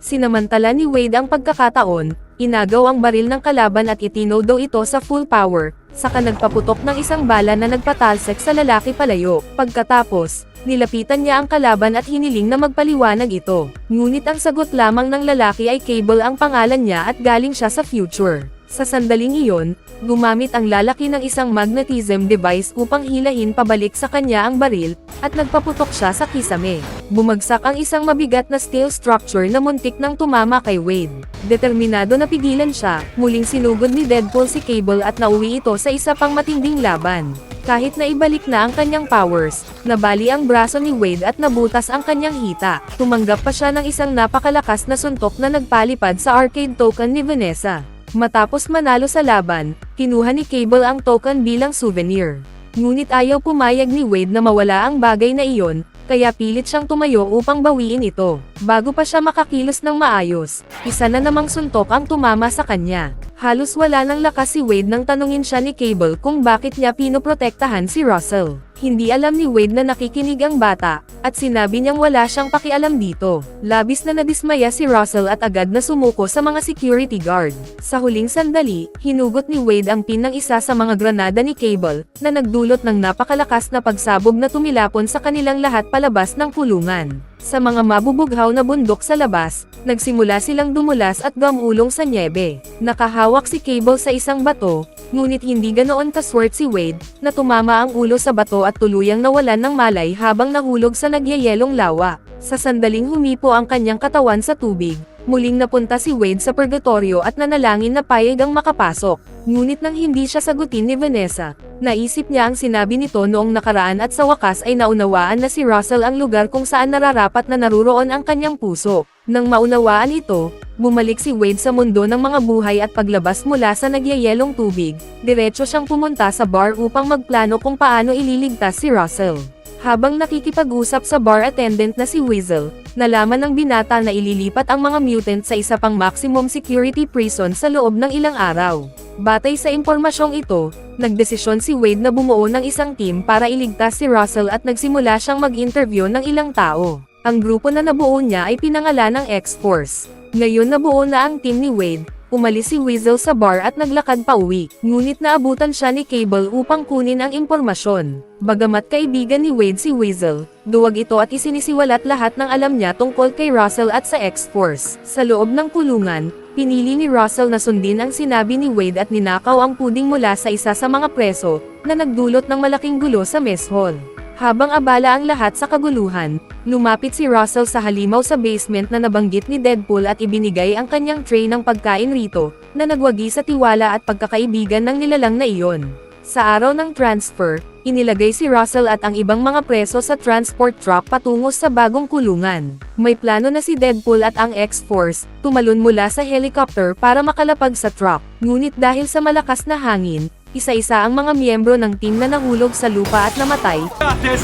[SPEAKER 1] Sinamantala ni Wade ang pagkakataon, inagaw ang baril ng kalaban at itinodo ito sa full power, saka nagpaputok ng isang bala na nagpatalsik sa lalaki palayo. Pagkatapos, nilapitan niya ang kalaban at hiniling na magpaliwanag ito. Ngunit ang sagot lamang ng lalaki ay Cable ang pangalan niya at galing siya sa future. Sa sandaling iyon, gumamit ang lalaki ng isang magnetism device upang hilahin pabalik sa kanya ang baril, at nagpaputok siya sa kisame. Bumagsak ang isang mabigat na steel structure na muntik nang tumama kay Wade. Determinado na pigilan siya, muling sinugod ni Deadpool si Cable at nauwi ito sa isa pang matinding laban. Kahit na ibalik na ang kanyang powers, nabali ang braso ni Wade at nabutas ang kanyang hita. Tumanggap pa siya ng isang napakalakas na suntok na nagpalipad sa arcade token ni Vanessa. Matapos manalo sa laban, kinuha ni Cable ang token bilang souvenir. Ngunit ayaw pumayag ni Wade na mawala ang bagay na iyon, kaya pilit siyang tumayo upang bawiin ito. Bago pa siya makakilos ng maayos, isa na namang suntok ang tumama sa kanya. Halos wala ng lakas si Wade nang tanungin siya ni Cable kung bakit niya pinoprotektahan si Russell. Hindi alam ni Wade na nakikinig ang bata, at sinabi niyang wala siyang pakialam dito. Labis na nadismaya si Russell at agad na sumuko sa mga security guard. Sa huling sandali, hinugot ni Wade ang pin ng isa sa mga granada ni Cable, na nagdulot ng napakalakas na pagsabog na tumilapon sa kanilang lahat palabas ng kulungan. Sa mga mabubughaw na bundok sa labas, nagsimula silang dumulas at gamulong sa nyebe. Nakahawak si Cable sa isang bato, ngunit hindi ganoon kaswert si Wade, na tumama ang ulo sa bato at tuluyang nawalan ng malay habang nahulog sa nagyayelong lawa. Sa sandaling humipo ang kanyang katawan sa tubig, muling napunta si Wade sa purgatorio at nanalangin na payag ang makapasok. Ngunit nang hindi siya sagutin ni Vanessa, naisip niya ang sinabi nito noong nakaraan at sa wakas ay naunawaan na si Russell ang lugar kung saan nararapat na naruroon ang kanyang puso. Nang maunawaan ito, bumalik si Wade sa mundo ng mga buhay at paglabas mula sa nagyayelong tubig, diretso siyang pumunta sa bar upang magplano kung paano ililigtas si Russell. Habang nakikipag-usap sa bar attendant na si Weasel, nalaman ng binata na ililipat ang mga mutant sa isa pang maximum security prison sa loob ng ilang araw. Batay sa impormasyong ito, nagdesisyon si Wade na bumuo ng isang team para iligtas si Russell at nagsimula siyang mag-interview ng ilang tao. Ang grupo na nabuo niya ay pinangalan ng X-Force. Ngayon nabuo na ang team ni Wade, umalis si Weasel sa bar at naglakad pa uwi. Ngunit naabutan siya ni Cable upang kunin ang impormasyon. Bagamat kaibigan ni Wade si Weasel, duwag ito at isinisiwalat lahat ng alam niya tungkol kay Russell at sa X-Force. Sa loob ng kulungan, pinili ni Russell na sundin ang sinabi ni Wade at ninakaw ang puding mula sa isa sa mga preso, na nagdulot ng malaking gulo sa mess hall. Habang abala ang lahat sa kaguluhan, lumapit si Russell sa halimaw sa basement na nabanggit ni Deadpool at ibinigay ang kanyang tray ng pagkain rito, na nagwagi sa tiwala at pagkakaibigan ng nilalang na iyon. Sa araw ng transfer, inilagay si Russell at ang ibang mga preso sa transport truck patungo sa bagong kulungan. May plano na si Deadpool at ang X-Force, tumalon mula sa helicopter para makalapag sa truck. Ngunit dahil sa malakas na hangin, isa-isa ang mga miyembro ng team na nahulog sa lupa at namatay.
[SPEAKER 3] Got this!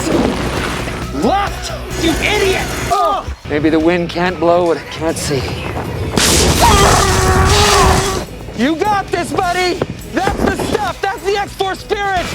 [SPEAKER 3] Left! You idiot! Oh!
[SPEAKER 4] Maybe the wind can't blow what it can't see.
[SPEAKER 3] You got this, buddy! That's the stuff! That's the X-Force spirit!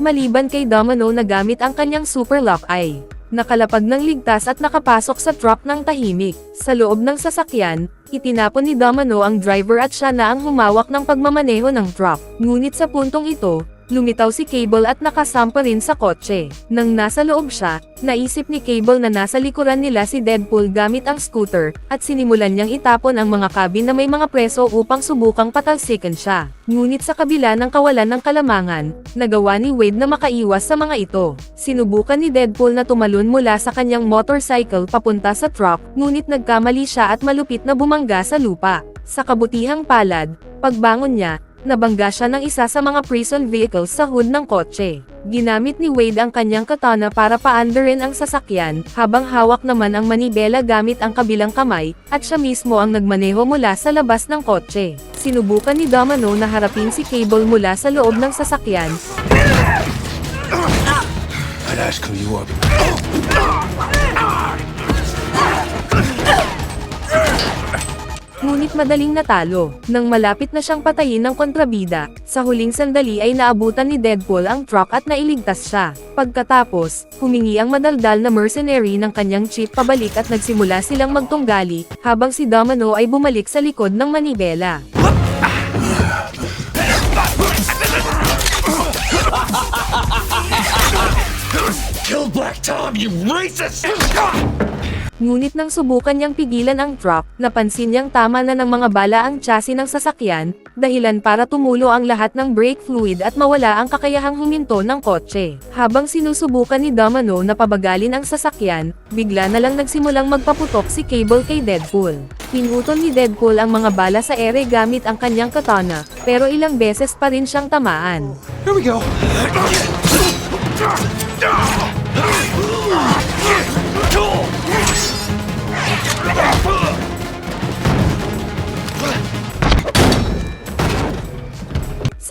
[SPEAKER 1] Maliban kay Domino na gamit ang kanyang super lock eye, nakalapag ng ligtas at nakapasok sa truck ng tahimik. Sa loob ng sasakyan, itinapon ni Domino ang driver at siya na ang humawak ng pagmamaneho ng truck. Ngunit sa puntong ito, lumitaw si Cable at nakasampa rin sa kotse. Nang nasa loob siya, naisip ni Cable na nasa likuran nila si Deadpool gamit ang scooter, at sinimulan niyang itapon ang mga cabin na may mga preso upang subukang patalsikan siya. Ngunit sa kabila ng kawalan ng kalamangan, nagawa ni Wade na makaiwas sa mga ito. Sinubukan ni Deadpool na tumalon mula sa kanyang motorcycle papunta sa truck, ngunit nagkamali siya at malupit na bumangga sa lupa. Sa kabutihang palad, pagbangon niya, nabangga siya ng isa sa mga prison vehicles sa hood ng kotse. Ginamit ni Wade ang kanyang katana para paandarin ang sasakyan, habang hawak naman ang manibela gamit ang kabilang kamay, at siya mismo ang nagmaneho mula sa labas ng kotse. Sinubukan ni Domino na harapin si Cable mula sa loob ng sasakyan,
[SPEAKER 2] I'd ask who you are.
[SPEAKER 1] ngunit madaling natalo. Nang malapit na siyang patayin ng kontrabida, sa huling sandali ay naabutan ni Deadpool ang truck at nailigtas siya. Pagkatapos, humingi ang madaldal na mercenary ng kanyang chip pabalik at nagsimula silang magtunggali, habang si Domino ay bumalik sa likod ng manibela.
[SPEAKER 2] Kill Black Tom, you racist!
[SPEAKER 1] Ngunit nang subukan niyang pigilan ang truck, napansin niyang tama na ng mga bala ang chassis ng sasakyan, dahilan para tumulo ang lahat ng brake fluid at mawala ang kakayahang huminto ng kotse. Habang sinusubukan ni Domino na pabagalin ang sasakyan, bigla na lang nagsimulang magpaputok si Cable kay Deadpool. Pinutol ni Deadpool ang mga bala sa ere gamit ang kanyang katana, pero ilang beses pa rin siyang tamaan.
[SPEAKER 2] Here we go.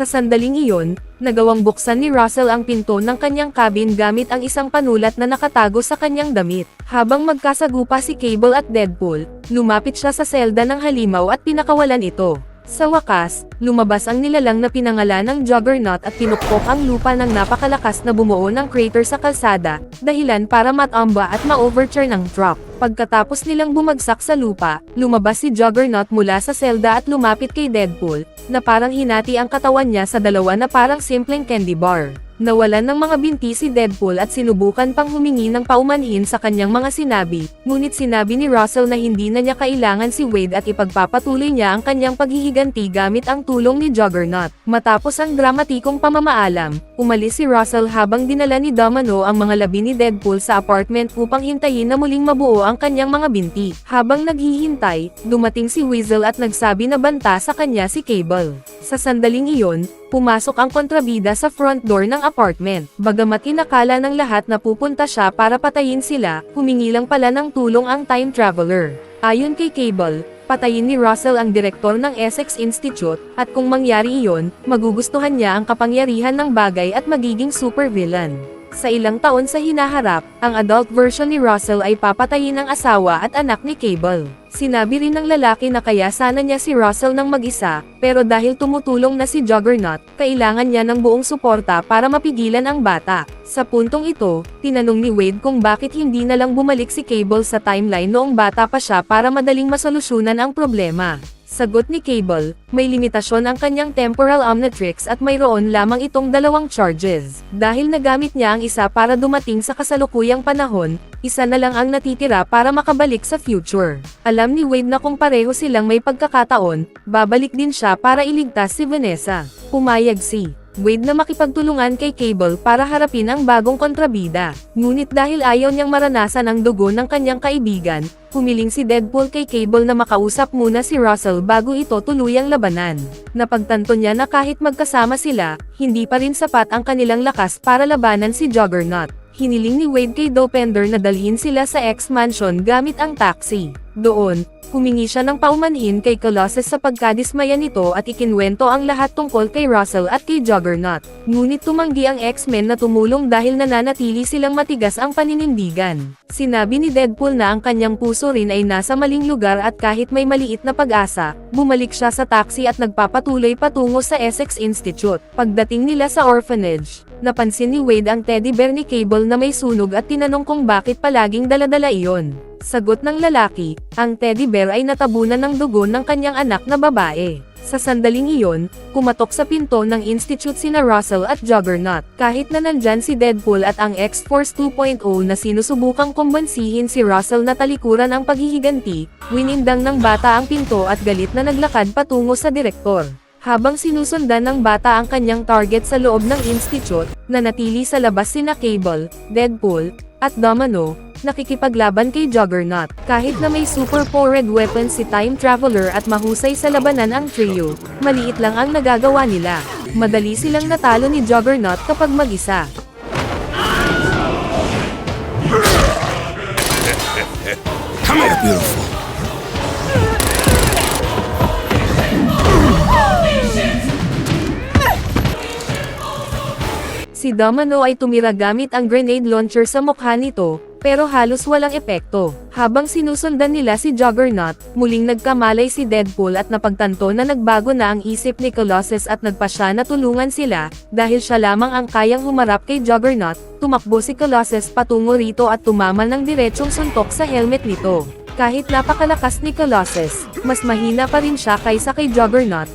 [SPEAKER 1] Sa sandaling iyon, nagawang buksan ni Russell ang pinto ng kanyang cabin gamit ang isang panulat na nakatago sa kanyang damit. Habang magkasagupa si Cable at Deadpool, lumapit siya sa selda ng halimaw at pinakawalan ito. Sa wakas, lumabas ang nilalang na pinangalan ng Juggernaut at pinukpok ang lupa ng napakalakas na bumuo ng crater sa kalsada, dahilan para matamba at ma-overturn ang truck. Pagkatapos nilang bumagsak sa lupa, lumabas si Juggernaut mula sa selda at lumapit kay Deadpool, na parang hinati ang katawan niya sa dalawa na parang simpleng candy bar. Nawalan ng mga binti si Deadpool at sinubukan pang humingi ng paumanhin sa kanyang mga sinabi, ngunit sinabi ni Russell na hindi na niya kailangan si Wade at ipagpapatuloy niya ang kanyang paghihiganti gamit ang tulong ni Juggernaut. Matapos ang dramatikong pamamaalam, umalis si Russell habang dinala ni Domino ang mga labi ni Deadpool sa apartment upang hintayin na muling mabuo ang kanyang mga binti. Habang naghihintay, dumating si Weasel at nagsabi na banta sa kanya si Cable. Sa sandaling iyon, pumasok ang kontrabida sa front door ng apartment. Bagamat inakala ng lahat na pupunta siya para patayin sila, humingi lang pala ng tulong ang time traveler. Ayon kay Cable, patayin ni Russell ang direktor ng Essex Institute, at kung mangyari iyon, magugustuhan niya ang kapangyarihan ng bagay at magiging supervillain. Sa ilang taon sa hinaharap, ang adult version ni Russell ay papatayin ang asawa at anak ni Cable. Sinabi rin ng lalaki na kaya sana niya si Russell ng mag-isa, pero dahil tumutulong na si Juggernaut, kailangan niya ng buong suporta para mapigilan ang bata. Sa puntong ito, tinanong ni Wade kung bakit hindi na lang bumalik si Cable sa timeline noong bata pa siya para madaling masolusyonan ang problema. Sagot ni Cable, may limitasyon ang kanyang temporal omnitrix at mayroon lamang itong dalawang charges. Dahil nagamit niya ang isa para dumating sa kasalukuyang panahon, isa na lang ang natitira para makabalik sa future. Alam ni Wade na kung pareho silang may pagkakataon, babalik din siya para iligtas si Vanessa. Pumayag si Wade na makipagtulungan kay Cable para harapin ang bagong kontrabida. Ngunit dahil ayaw niyang maranasan ang dugo ng kanyang kaibigan, humiling si Deadpool kay Cable na makausap muna si Russell bago ito tuluyang labanan. Napagtanto niya na kahit magkasama sila, hindi pa rin sapat ang kanilang lakas para labanan si Juggernaut. hiniling ni Wade kay Dopinder na dalhin sila sa X-Mansion gamit ang taxi. Doon, humingi siya ng paumanhin kay Colossus sa pagkadismaya nito at ikinwento ang lahat tungkol kay Russell at kay Juggernaut. Ngunit tumanggi ang X-Men na tumulong dahil nananatili silang matigas ang paninindigan. Sinabi ni Deadpool na ang kanyang puso rin ay nasa maling lugar at kahit may maliit na pag-asa, bumalik siya sa taxi at nagpapatuloy patungo sa Essex Institute. Pagdating nila sa orphanage, napansin ni Wade ang teddy bear ni Cable na may sunog at tinanong kung bakit palaging daladala iyon. Sagot ng lalaki, ang teddy bear ay natabunan ng dugo ng kanyang anak na babae. Sa sandaling iyon, kumatok sa pinto ng institute sina Russell at Juggernaut. Kahit na nandyan si Deadpool at ang X-Force 2.0 na sinusubukang kumbansihin si Russell na talikuran ang paghihiganti, winindang ng bata ang pinto at galit na naglakad patungo sa direktor. Habang sinusundan ng bata ang kanyang target sa loob ng institute, nanatili sa labas sina Cable, Deadpool, at Domino, nakikipaglaban kay Juggernaut. Kahit na may super-powered weapons si Time Traveler at mahusay sa labanan ang trio, maliit lang ang nagagawa nila. Madali silang natalo ni Juggernaut kapag mag-isa.
[SPEAKER 2] Come here, beautiful.
[SPEAKER 1] Si Domino ay tumira gamit ang grenade launcher sa mukha nito, pero halos walang epekto. Habang sinusundan nila si Juggernaut, muling nagkamalay si Deadpool at napagtanto na nagbago na ang isip ni Colossus at nagpasya na tulungan sila, dahil siya lamang ang kayang humarap kay Juggernaut. Tumakbo si Colossus patungo rito at tumamal ng diretsong suntok sa helmet nito. Kahit napakalakas ni Colossus, mas mahina pa rin siya kaysa kay Juggernaut.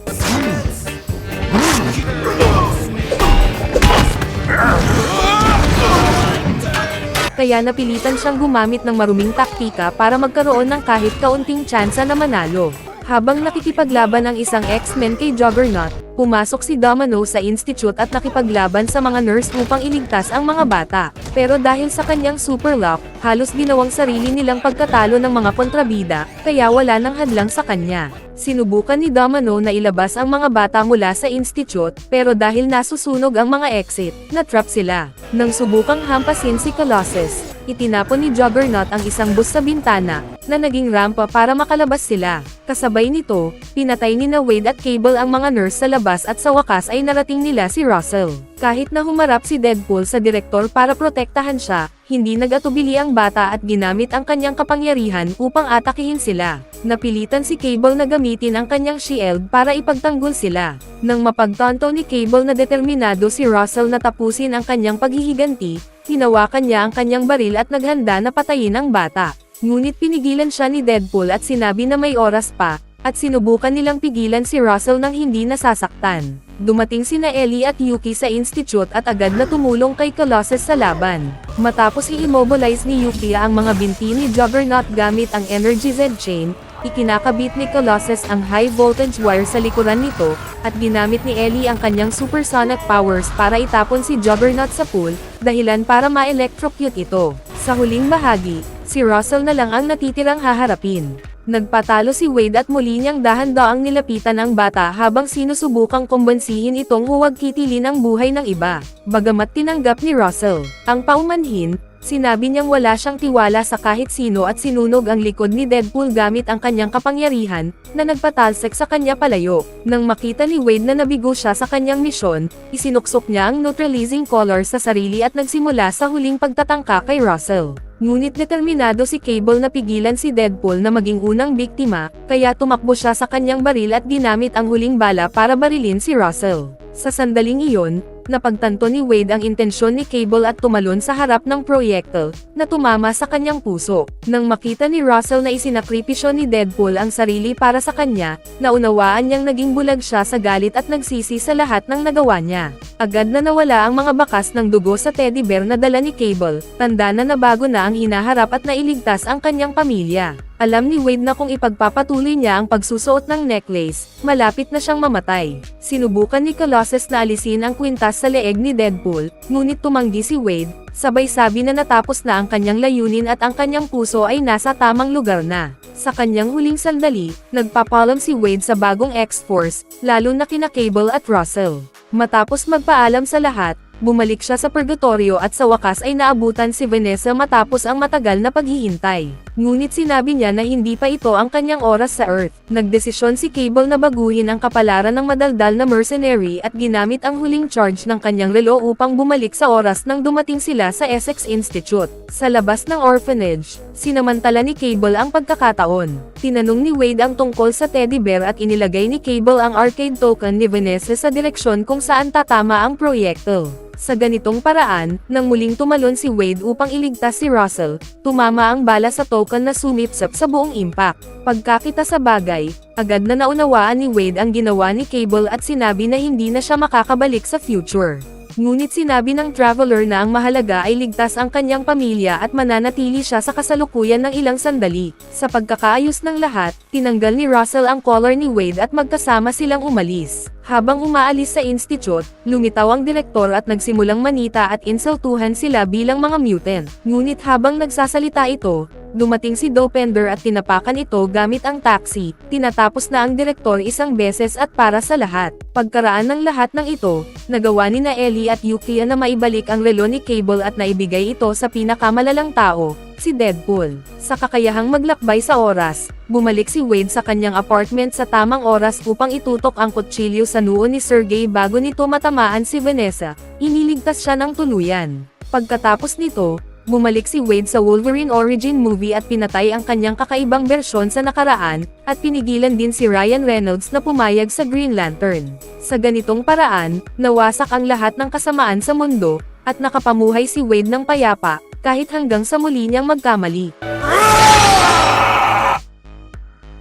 [SPEAKER 1] Kaya napilitan siyang gumamit ng maruming taktika para magkaroon ng kahit kaunting tsansa na manalo. Habang nakikipaglaban ang isang X-Men kay Juggernaut, pumasok si Domino sa institute at nakipaglaban sa mga nurse upang iligtas ang mga bata. Pero dahil sa kanyang super lock, halos ginawang sarili nilang pagkatalo ng mga kontrabida, kaya wala nang hadlang sa kanya. Sinubukan ni Domino na ilabas ang mga bata mula sa institute, pero dahil nasusunog ang mga exit, na-trap sila. Nang subukang hampasin si Colossus, itinapon ni Juggernaut ang isang bus sa bintana, na naging rampa para makalabas sila. Kasabay nito, pinatay ni na Wade at Cable ang mga nurse sa labas at sa wakas ay narating nila si Russell. Kahit na humarap si Deadpool sa direktor para protektahan siya, hindi nag-atubili ang bata at ginamit ang kanyang kapangyarihan upang atakihin sila. Napilitan si Cable na gamitin ang kanyang shield para ipagtanggol sila. Nang mapagtanto ni Cable na determinado si Russell na tapusin ang kanyang paghihiganti, hinawakan niya ang kanyang baril at naghanda na patayin ang bata. Ngunit pinigilan siya ni Deadpool at sinabi na may oras pa, at sinubukan nilang pigilan si Russell nang hindi nasasaktan. Dumating sina Ellie at Yuki sa institute at agad na tumulong kay Colossus sa laban. Matapos i-immobilize ni Yuki ang mga binti ni Juggernaut gamit ang Energy Z-Chain, ikinakabit ni Colossus ang high voltage wire sa likuran nito, at ginamit ni Ellie ang kanyang supersonic powers para itapon si Juggernaut sa pool, dahilan para ma-electrocute ito. Sa huling bahagi, si Russell na lang ang natitirang haharapin. Nagpatalo si Wade at muli niyang dahan-daang nilapitan ang bata habang sinusubukang kumbansihin itong huwag kitilin ang buhay ng iba. Bagamat tinanggap ni Russell ang paumanhin, sinabi niyang wala siyang tiwala sa kahit sino at sinunog ang likod ni Deadpool gamit ang kanyang kapangyarihan, na nagpatalsik sa kanya palayo. Nang makita ni Wade na nabigo siya sa kanyang misyon, isinuksok niya ang neutralizing color sa sarili at nagsimula sa huling pagtatangka kay Russell. Ngunit determinado si Cable na pigilan si Deadpool na maging unang biktima, kaya tumakbo siya sa kanyang baril at ginamit ang huling bala para barilin si Russell. Sa sandaling iyon, napagtanto ni Wade ang intensyon ni Cable at tumalon sa harap ng projectile, na tumama sa kanyang puso. Nang makita ni Russell na isinakripisyo ni Deadpool ang sarili para sa kanya, naunawaan niyang naging bulag siya sa galit at nagsisi sa lahat ng nagawa niya. Agad na nawala ang mga bakas ng dugo sa teddy bear na dala ni Cable, tanda na nabago na ang hinaharap at nailigtas ang kanyang pamilya. Alam ni Wade na kung ipagpapatuloy niya ang pagsusuot ng necklace, malapit na siyang mamatay. Sinubukan ni Colossus na alisin ang kwintas sa leeg ni Deadpool, ngunit tumanggi si Wade, sabay sabi na natapos na ang kanyang layunin at ang kanyang puso ay nasa tamang lugar na. Sa kanyang huling sandali, nagpapaalam si Wade sa bagong X-Force, lalo na kina Cable at Russell. Matapos magpaalam sa lahat, bumalik siya sa purgatorio at sa wakas ay naabutan si Vanessa matapos ang matagal na paghihintay. Ngunit sinabi niya na hindi pa ito ang kanyang oras sa Earth. Nagdesisyon si Cable na baguhin ang kapalaran ng madaldal na mercenary at ginamit ang huling charge ng kanyang relo upang bumalik sa oras nang dumating sila sa Essex Institute. Sa labas ng orphanage, sinamantala ni Cable ang pagkakataon. Tinanong ni Wade ang tungkol sa teddy bear at inilagay ni Cable ang arcade token ni Vanessa sa direksyon kung saan tatama ang projectile. Sa ganitong paraan, nang muling tumalon si Wade upang iligtas si Russell, tumama ang bala sa token na sumipsap sa buong impact. Pagkakita sa bagay, agad na naunawaan ni Wade ang ginawa ni Cable at sinabi na hindi na siya makakabalik sa future. Ngunit sinabi ng Traveler na ang mahalaga ay ligtas ang kanyang pamilya at mananatili siya sa kasalukuyan ng ilang sandali. Sa pagkakaayos ng lahat, tinanggal ni Russell ang collar ni Wade at magkasama silang umalis. Habang umaalis sa institute, lumitaw ang direktor at nagsimulang manita at insultuhan sila bilang mga mutant. Ngunit habang nagsasalita ito, dumating si Dopender at tinapakan ito gamit ang taxi. Tinatapos na ang direktor isang beses at para sa lahat. Pagkaraan ng lahat ng ito, nagawa ni na Ellie at Yuki na maibalik ang relo ni Cable at naibigay ito sa pinakamalalang tao, si Deadpool. Sa kakayahang maglakbay sa oras, bumalik si Wade sa kanyang apartment sa tamang oras upang itutok ang kutsilyo sa noo ni Sergey bago nito matamaan si Vanessa. Iniligtas siya ng tuluyan. Pagkatapos nito, bumalik si Wade sa Wolverine origin movie at pinatay ang kanyang kakaibang bersyon sa nakaraan, at pinigilan din si Ryan Reynolds na pumayag sa Green Lantern. Sa ganitong paraan, nawasak ang lahat ng kasamaan sa mundo, at nakapamuhay si Wade ng payapa, kahit hanggang sa muli niyang magkamali.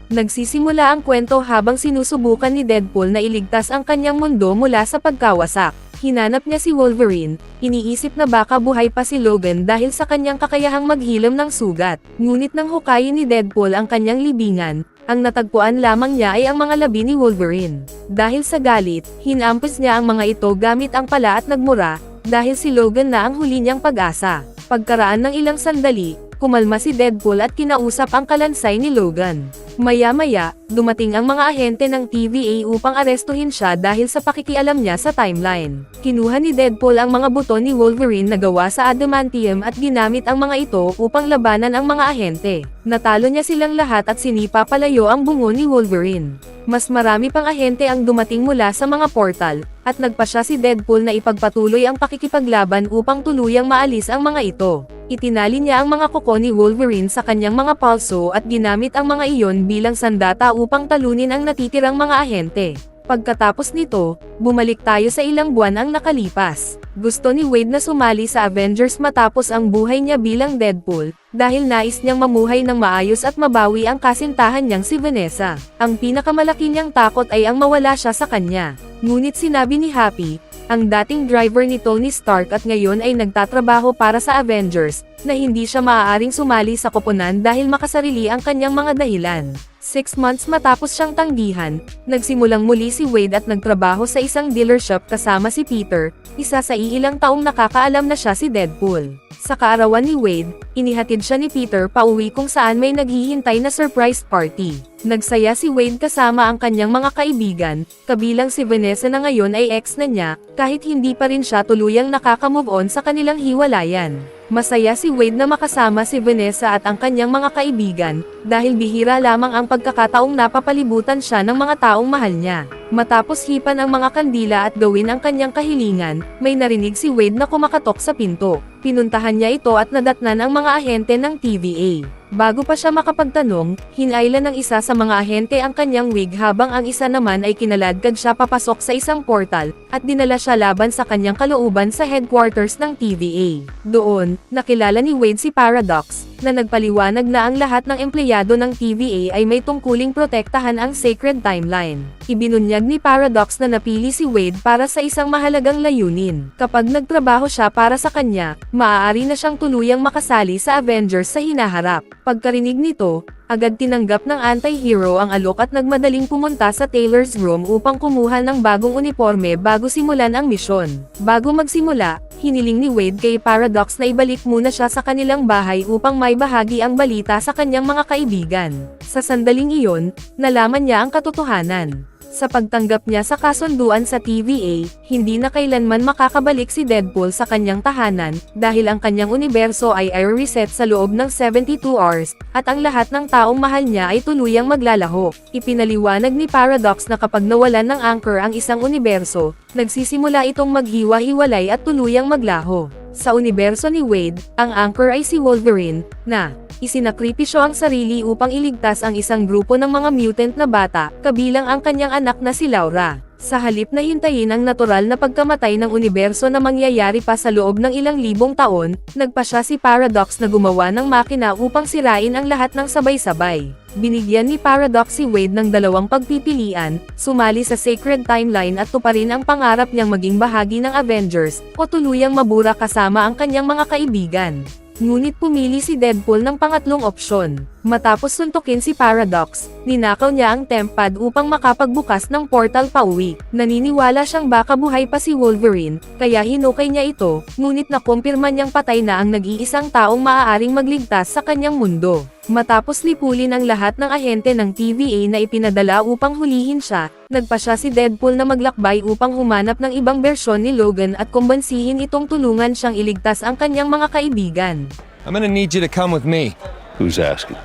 [SPEAKER 1] Nagsisimula ang kwento habang sinusubukan ni Deadpool na iligtas ang kanyang mundo mula sa pagkawasak. Hinanap niya si Wolverine, iniisip na baka buhay pa si Logan dahil sa kanyang kakayahang maghilom ng sugat. Ngunit nang hukayin ni Deadpool ang kanyang libingan, ang natagpuan lamang niya ay ang mga labi ni Wolverine. Dahil sa galit, hinampos niya ang mga ito gamit ang pala at nagmura, dahil si Logan na ang huli niyang pag-asa. Pagkaraan ng ilang sandali, kumalma si Deadpool at kinausap ang kalansay ni Logan. Maya-maya, dumating ang mga ahente ng TVA upang arestuhin siya dahil sa pakikialam niya sa timeline. Kinuha ni Deadpool ang mga buto ni Wolverine na gawa sa adamantium at ginamit ang mga ito upang labanan ang mga ahente. Natalo niya silang lahat at sinipa palayo ang bungo ni Wolverine. Mas marami pang ahente ang dumating mula sa mga portal, at nagpasya si Deadpool na ipagpatuloy ang pakikipaglaban upang tuluyang maalis ang mga ito. Itinali niya ang mga kuko ni Wolverine sa kanyang mga palso at ginamit ang mga iyon bilang sandata upang talunin ang natitirang mga ahente. Pagkatapos nito, bumalik tayo sa ilang buwan ang nakalipas. Gusto ni Wade na sumali sa Avengers matapos ang buhay niya bilang Deadpool, dahil nais niyang mamuhay ng maayos at mabawi ang kasintahan niyang si Vanessa. Ang pinakamalaki niyang takot ay ang mawala siya sa kanya. Ngunit sinabi ni Happy, ang dating driver ni Tony Stark at ngayon ay nagtatrabaho para sa Avengers, na hindi siya maaaring sumali sa koponan dahil makasarili ang kanyang mga dahilan. 6 months matapos siyang tanggihan, nagsimulang muli si Wade at nagtrabaho sa isang dealership kasama si Peter, isa sa iilang taong nakakaalam na siya si Deadpool. Sa kaarawan ni Wade, inihatid siya ni Peter pauwi kung saan may naghihintay na surprise party. Nagsaya si Wade kasama ang kanyang mga kaibigan, kabilang si Vanessa na ngayon ay ex na niya, kahit hindi pa rin siya tuluyang nakaka-move on sa kanilang hiwalayan. Masaya si Wade na makasama si Vanessa at ang kanyang mga kaibigan, dahil bihira lamang ang pagkakataong napapalibutan siya ng mga taong mahal niya. Matapos hipan ang mga kandila at gawin ang kanyang kahilingan, may narinig si Wade na kumakatok sa pinto. Pinuntahan niya ito at nadatnan ang mga ahente ng TVA. Bago pa siya makapagtanong, hinailan ng isa sa mga ahente ang kanyang wig habang ang isa naman ay kinaladkad siya papasok sa isang portal, at dinala siya laban sa kanyang kalooban sa headquarters ng TVA. Doon, nakilala ni Wade si Paradox, na nagpaliwanag na ang lahat ng empleyado ng TVA ay may tungkuling protektahan ang sacred timeline. Ibinunyag ni Paradox na napili si Wade para sa isang mahalagang layunin. Kapag nagtrabaho siya para sa kanya, maaari na siyang tuluyang makasali sa Avengers sa hinaharap. Pagkarinig nito, agad tinanggap ng anti-hero ang alok at nagmadaling pumunta sa tailor's room upang kumuha ng bagong uniforme bago simulan ang misyon. Bago magsimula, hiniling ni Wade kay Paradox na ibalik muna siya sa kanilang bahay upang may bahagi ang balita sa kanyang mga kaibigan. Sa sandaling iyon, nalaman niya ang katotohanan. Sa pagtanggap niya sa kasunduan sa TVA, hindi na kailanman makakabalik si Deadpool sa kanyang tahanan, dahil ang kanyang universo ay i-reset sa loob ng 72 hours, at ang lahat ng taong mahal niya ay tuluyang maglalaho. Ipinaliwanag ni Paradox na kapag nawalan ng anchor ang isang universo, nagsisimula itong maghiwa-hiwalay at tuluyang maglaho. Sa universo ni Wade, ang anchor ay si Wolverine, na isinakripisyo ang sarili upang iligtas ang isang grupo ng mga mutant na bata, kabilang ang kanyang anak na si Laura. Sa halip na hintayin ang natural na pagkamatay ng universo na mangyayari pa sa loob ng ilang libong taon, nagpasya si Paradox na gumawa ng makina upang sirain ang lahat ng sabay-sabay. Binigyan ni Paradox si Wade ng dalawang pagpipilian, sumali sa Sacred Timeline at tuparin ang pangarap niyang maging bahagi ng Avengers, o tuluyang mabura kasama ang kanyang mga kaibigan. Ngunit pumili si Deadpool ng pangatlong opsyon. Matapos suntukin si Paradox, ninakaw niya ang Tempad upang makapagbukas ng portal pauwi. Naniniwala siyang baka buhay pa si Wolverine, kaya hinukay niya ito, ngunit nakumpirma niyang patay na ang nag-iisang taong maaaring magligtas sa kanyang mundo. Matapos lipulin ang lahat ng ahente ng TVA na ipinadala upang hulihin siya, nagpasya si Deadpool na maglakbay upang humanap ng ibang bersyon ni Logan at kumbansihin itong tulungan siyang iligtas ang kanyang mga kaibigan.
[SPEAKER 5] I'm gonna need you to come with me.
[SPEAKER 2] Who's asking?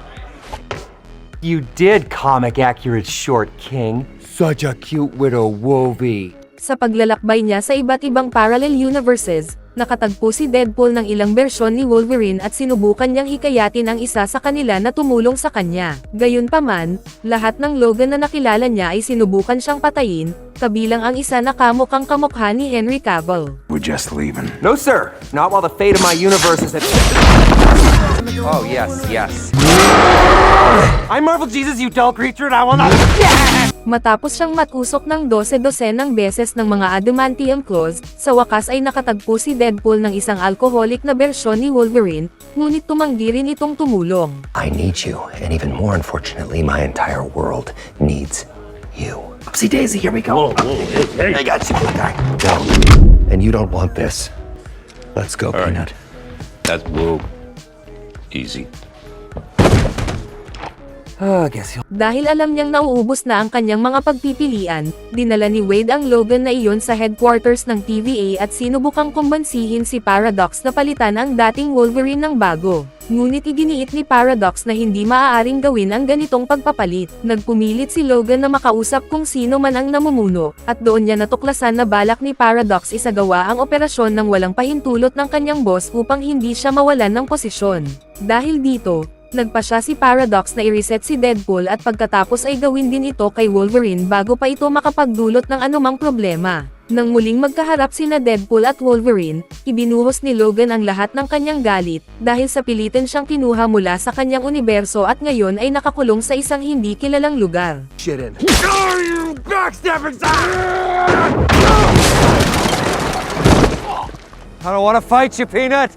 [SPEAKER 3] You did comic-accurate short, King.
[SPEAKER 6] Such a cute widow, Wolvie.
[SPEAKER 1] Sa paglalakbay niya sa iba't ibang parallel universes, nakatagpo si Deadpool ng ilang bersyon ni Wolverine at sinubukan niyang hikayatin ang isa sa kanila na tumulong sa kanya. Gayunpaman, lahat ng Logan na nakilala niya ay sinubukan siyang patayin, kabilang ang isa na kamukhang kamukha ni Henry Cavill.
[SPEAKER 6] We're just leaving.
[SPEAKER 3] No, sir. Not while the fate of my universe is at... Oh, yes, yes. I'm Marvel Jesus, you dull creature, and I will not...
[SPEAKER 1] Matapos siyang matusok ng 12-dosenang beses ng mga adamantium claws, sa wakas ay nakatagpo si Deadpool ng isang alcoholic na bersyon ni Wolverine, ngunit tumanggi rin itong tumulong.
[SPEAKER 7] I need you, and even more unfortunately, my entire world needs you. Upsy daisy, here we go. I got you, big guy. Go. And you don't want this. Let's go,
[SPEAKER 2] right.
[SPEAKER 7] Peanut.
[SPEAKER 2] That's whoa. Easy.
[SPEAKER 3] Guess you'll...
[SPEAKER 1] Dahil alam niyang nauubos na ang kanyang mga pagpipilian, dinala ni Wade ang Logan na iyon sa headquarters ng TVA at sinubukang kumbansihin si Paradox na palitan ang dating Wolverine ng bago. Ngunit iginiit ni Paradox na hindi maaaring gawin ang ganitong pagpapalit. Nagpumilit si Logan na makausap kung sino man ang namumuno, at doon niya natuklasan na balak ni Paradox isagawa ang operasyon ng walang pahintulot ng kanyang boss upang hindi siya mawalan ng posisyon. Dahil dito, nagpasya si Paradox na i-reset si Deadpool at pagkatapos ay gawin din ito kay Wolverine bago pa ito makapagdulot ng anumang problema. Nang muling magkaharap sina Deadpool at Wolverine, ibinuhos ni Logan ang lahat ng kanyang galit, dahil sa pilitin siyang kinuha mula sa kanyang universo at ngayon ay nakakulong sa isang hindi kilalang lugar.
[SPEAKER 6] Shit in.
[SPEAKER 3] Oh, you backstabbing son! I don't want to fight you, Peanut.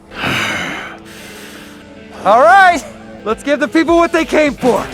[SPEAKER 3] All right, let's give the people what they came for.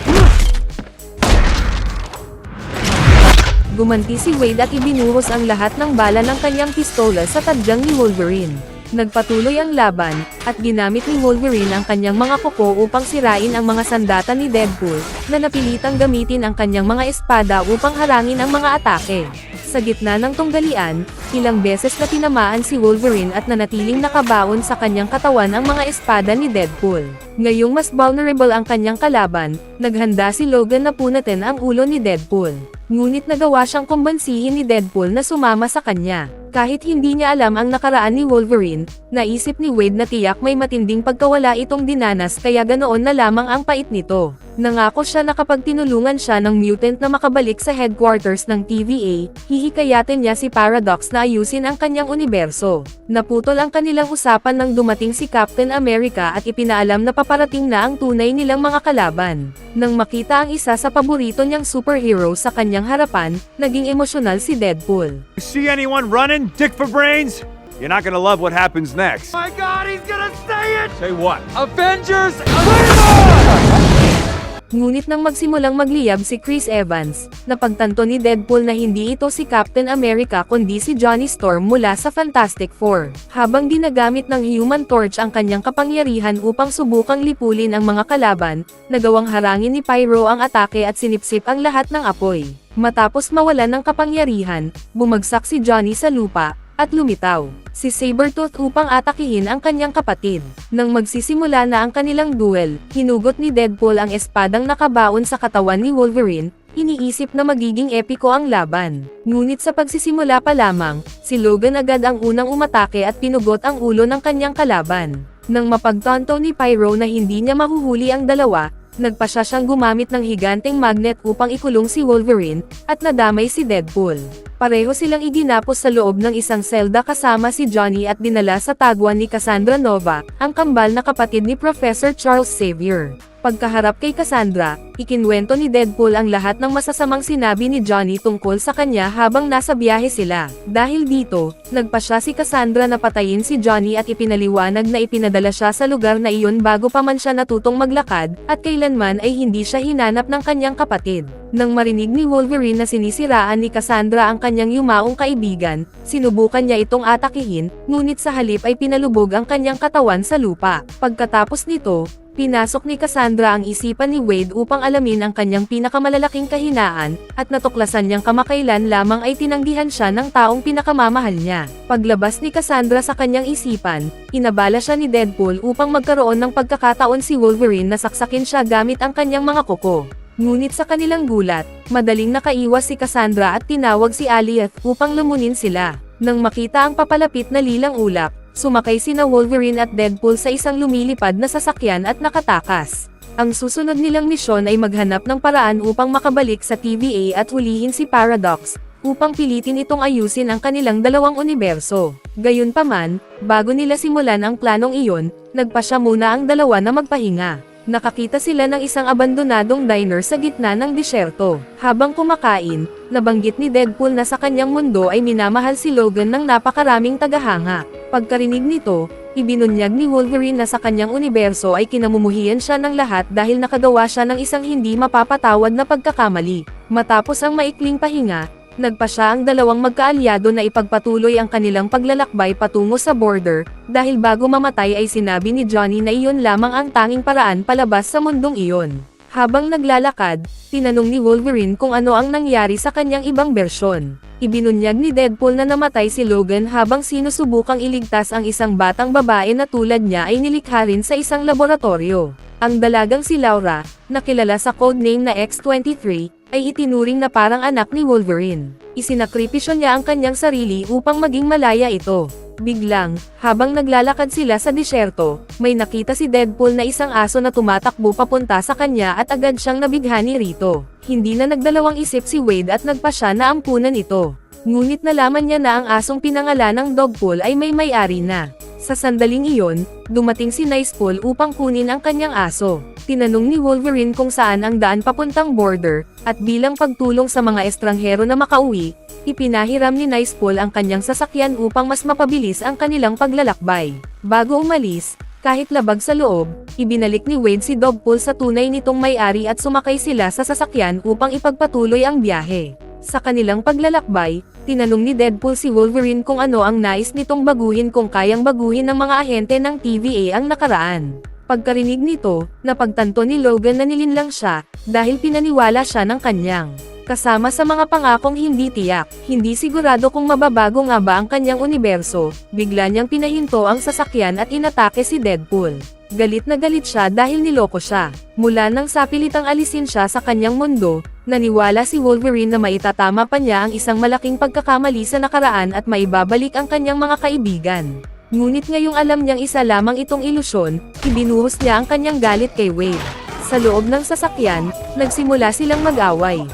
[SPEAKER 1] Gumanti si Wade at ibinuhos ang lahat ng bala ng kanyang pistola sa tadyang ni Wolverine. Nagpatuloy ang laban, at ginamit ni Wolverine ang kanyang mga kuko upang sirain ang mga sandata ni Deadpool, na napilitang gamitin ang kanyang mga espada upang harangin ang mga atake. Sa gitna ng tunggalian, ilang beses na tinamaan si Wolverine at nanatiling nakabaon sa kanyang katawan ang mga espada ni Deadpool. Ngayong mas vulnerable ang kanyang kalaban, naghanda si Logan na punatin ang ulo ni Deadpool. Ngunit nagawa siyang kumbansihin ni Deadpool na sumama sa kanya. Kahit hindi niya alam ang nakaraan ni Wolverine, naisip ni Wade na tiyak may matinding pagkawala itong dinanas kaya ganoon na lamang ang pait nito. Nangako siya na kapag tinulungan siya ng mutant na makabalik sa headquarters ng TVA, hihikayatin niya si Paradox na ayusin ang kanyang universo. Naputol ang kanilang usapan nang dumating si Captain America at ipinaalam na paparating na ang tunay nilang mga kalaban. Nang makita ang isa sa paborito niyang superhero sa kanyang harapan, naging emosyonal si Deadpool.
[SPEAKER 8] You see anyone running, dick for brains? You're not gonna love what happens next.
[SPEAKER 3] My God, he's gonna say it!
[SPEAKER 8] Say what?
[SPEAKER 3] Avengers!
[SPEAKER 1] Ngunit nang magsimulang magliyab si Chris Evans, napagtanto ni Deadpool na hindi ito si Captain America kundi si Johnny Storm mula sa Fantastic Four. Habang ginagamit ng Human Torch ang kanyang kapangyarihan upang subukang lipulin ang mga kalaban, nagawang harangin ni Pyro ang atake at sinipsip ang lahat ng apoy. Matapos mawalan ng kapangyarihan, bumagsak si Johnny sa lupa, at lumitaw si Sabretooth upang atakihin ang kanyang kapatid. Nang magsisimula na ang kanilang duel, hinugot ni Deadpool ang espadang nakabaon sa katawan ni Wolverine, iniisip na magiging epiko ang laban. Ngunit sa pagsisimula pa lamang, si Logan agad ang unang umatake at pinugot ang ulo ng kanyang kalaban. Nang mapagtanto ni Pyro na hindi niya mahuhuli ang dalawa, nagpasya siyang gumamit ng higanteng magnet upang ikulong si Wolverine, at nadamay si Deadpool. Pareho silang iginapos sa loob ng isang selda kasama si Johnny at dinala sa tagwan ni Cassandra Nova, ang kambal na kapatid ni Professor Charles Xavier. Pagkaharap kay Cassandra, ikinwento ni Deadpool ang lahat ng masasamang sinabi ni Johnny tungkol sa kanya habang nasa biyahe sila. Dahil dito, nagpasya si Cassandra na patayin si Johnny at ipinaliwanag na ipinadala siya sa lugar na iyon bago pa man siya natutong maglakad, at kailanman ay hindi siya hinanap ng kanyang kapatid. Nang marinig ni Wolverine na sinisiraan ni Cassandra ang kanyang yumaong kaibigan, sinubukan niya itong atakihin, ngunit sa halip ay pinalubog ang kanyang katawan sa lupa. Pagkatapos nito, pinasok ni Cassandra ang isipan ni Wade upang alamin ang kanyang pinakamalalaking kahinaan, at natuklasan niyang kamakailan lamang ay tinanggihan siya ng taong pinakamamahal niya. Paglabas ni Cassandra sa kanyang isipan, inabala siya ni Deadpool upang magkaroon ng pagkakataon si Wolverine na saksakin siya gamit ang kanyang mga kuko. Ngunit sa kanilang gulat, madaling nakaiwas si Cassandra at tinawag si Alioth upang lumunin sila. Nang makita ang papalapit na lilang ulap, sumakay sina Wolverine at Deadpool sa isang lumilipad na sasakyan at nakatakas. Ang susunod nilang misyon ay maghanap ng paraan upang makabalik sa TVA at hulihin si Paradox, upang pilitin itong ayusin ang kanilang dalawang universo. Gayunpaman, bago nila simulan ang planong iyon, nagpasya muna ang dalawa na magpahinga. Nakakita sila ng isang abandonadong diner sa gitna ng disyerto. Habang kumakain, nabanggit ni Deadpool na sa kanyang mundo ay minamahal si Logan ng napakaraming tagahanga. Pagkarinig nito, ibinunyag ni Wolverine na sa kanyang universo ay kinamumuhian siya ng lahat dahil nakagawa siya ng isang hindi mapapatawad na pagkakamali. Matapos ang maikling pahinga, nagpasya ang dalawang magkaalyado na ipagpatuloy ang kanilang paglalakbay patungo sa border, dahil bago mamatay ay sinabi ni Johnny na iyon lamang ang tanging paraan palabas sa mundong iyon. Habang naglalakad, tinanong ni Wolverine kung ano ang nangyari sa kanyang ibang bersyon. Ibinunyag ni Deadpool na namatay si Logan habang sinusubukang iligtas ang isang batang babae na tulad niya ay nilikha rin sa isang laboratorio. Ang dalagang si Laura, na kilala sa codename na X-23, ay itinuring na parang anak ni Wolverine. Isinakripisyo niya ang kanyang sarili upang maging malaya ito. Biglang, habang naglalakad sila sa disyerto, may nakita si Deadpool na isang aso na tumatakbo papunta sa kanya at agad siyang nabighani rito. Hindi na nagdalawang isip si Wade at nagpasya na ampunan ito. Ngunit nalaman niya na ang asong pinangalan ng Dogpool ay may may-ari na. Sa sandaling iyon, dumating si Nicepool upang kunin ang kanyang aso. Tinanong ni Wolverine kung saan ang daan papuntang border, at bilang pagtulong sa mga estranghero na makauwi, ipinahiram ni Nicepool ang kanyang sasakyan upang mas mapabilis ang kanilang paglalakbay. Bago umalis, kahit labag sa loob, ibinalik ni Wade si Dogpool sa tunay nitong may-ari at sumakay sila sa sasakyan upang ipagpatuloy ang biyahe. Sa kanilang paglalakbay, tinanong ni Deadpool si Wolverine kung ano ang nais nitong baguhin kung kayang baguhin ng mga ahente ng TVA ang nakaraan. Pagkarinig nito, napagtanto ni Logan na nilinlang siya, dahil pinaniwala siya ng kanyang kasama sa mga pangakong hindi tiyak. Hindi sigurado kung mababago nga ba ang kanyang universo, bigla niyang pinahinto ang sasakyan at inatake si Deadpool. Galit na galit siya dahil niloko siya. Mula nang sapilitang alisin siya sa kanyang mundo, naniwala si Wolverine na maitatama pa niya ang isang malaking pagkakamali sa nakaraan at maibabalik ang kanyang mga kaibigan. Ngunit ngayong alam niyang isa lamang itong ilusyon, ibinuhos niya ang kanyang galit kay Wade. Sa loob ng sasakyan, nagsimula silang mag-away.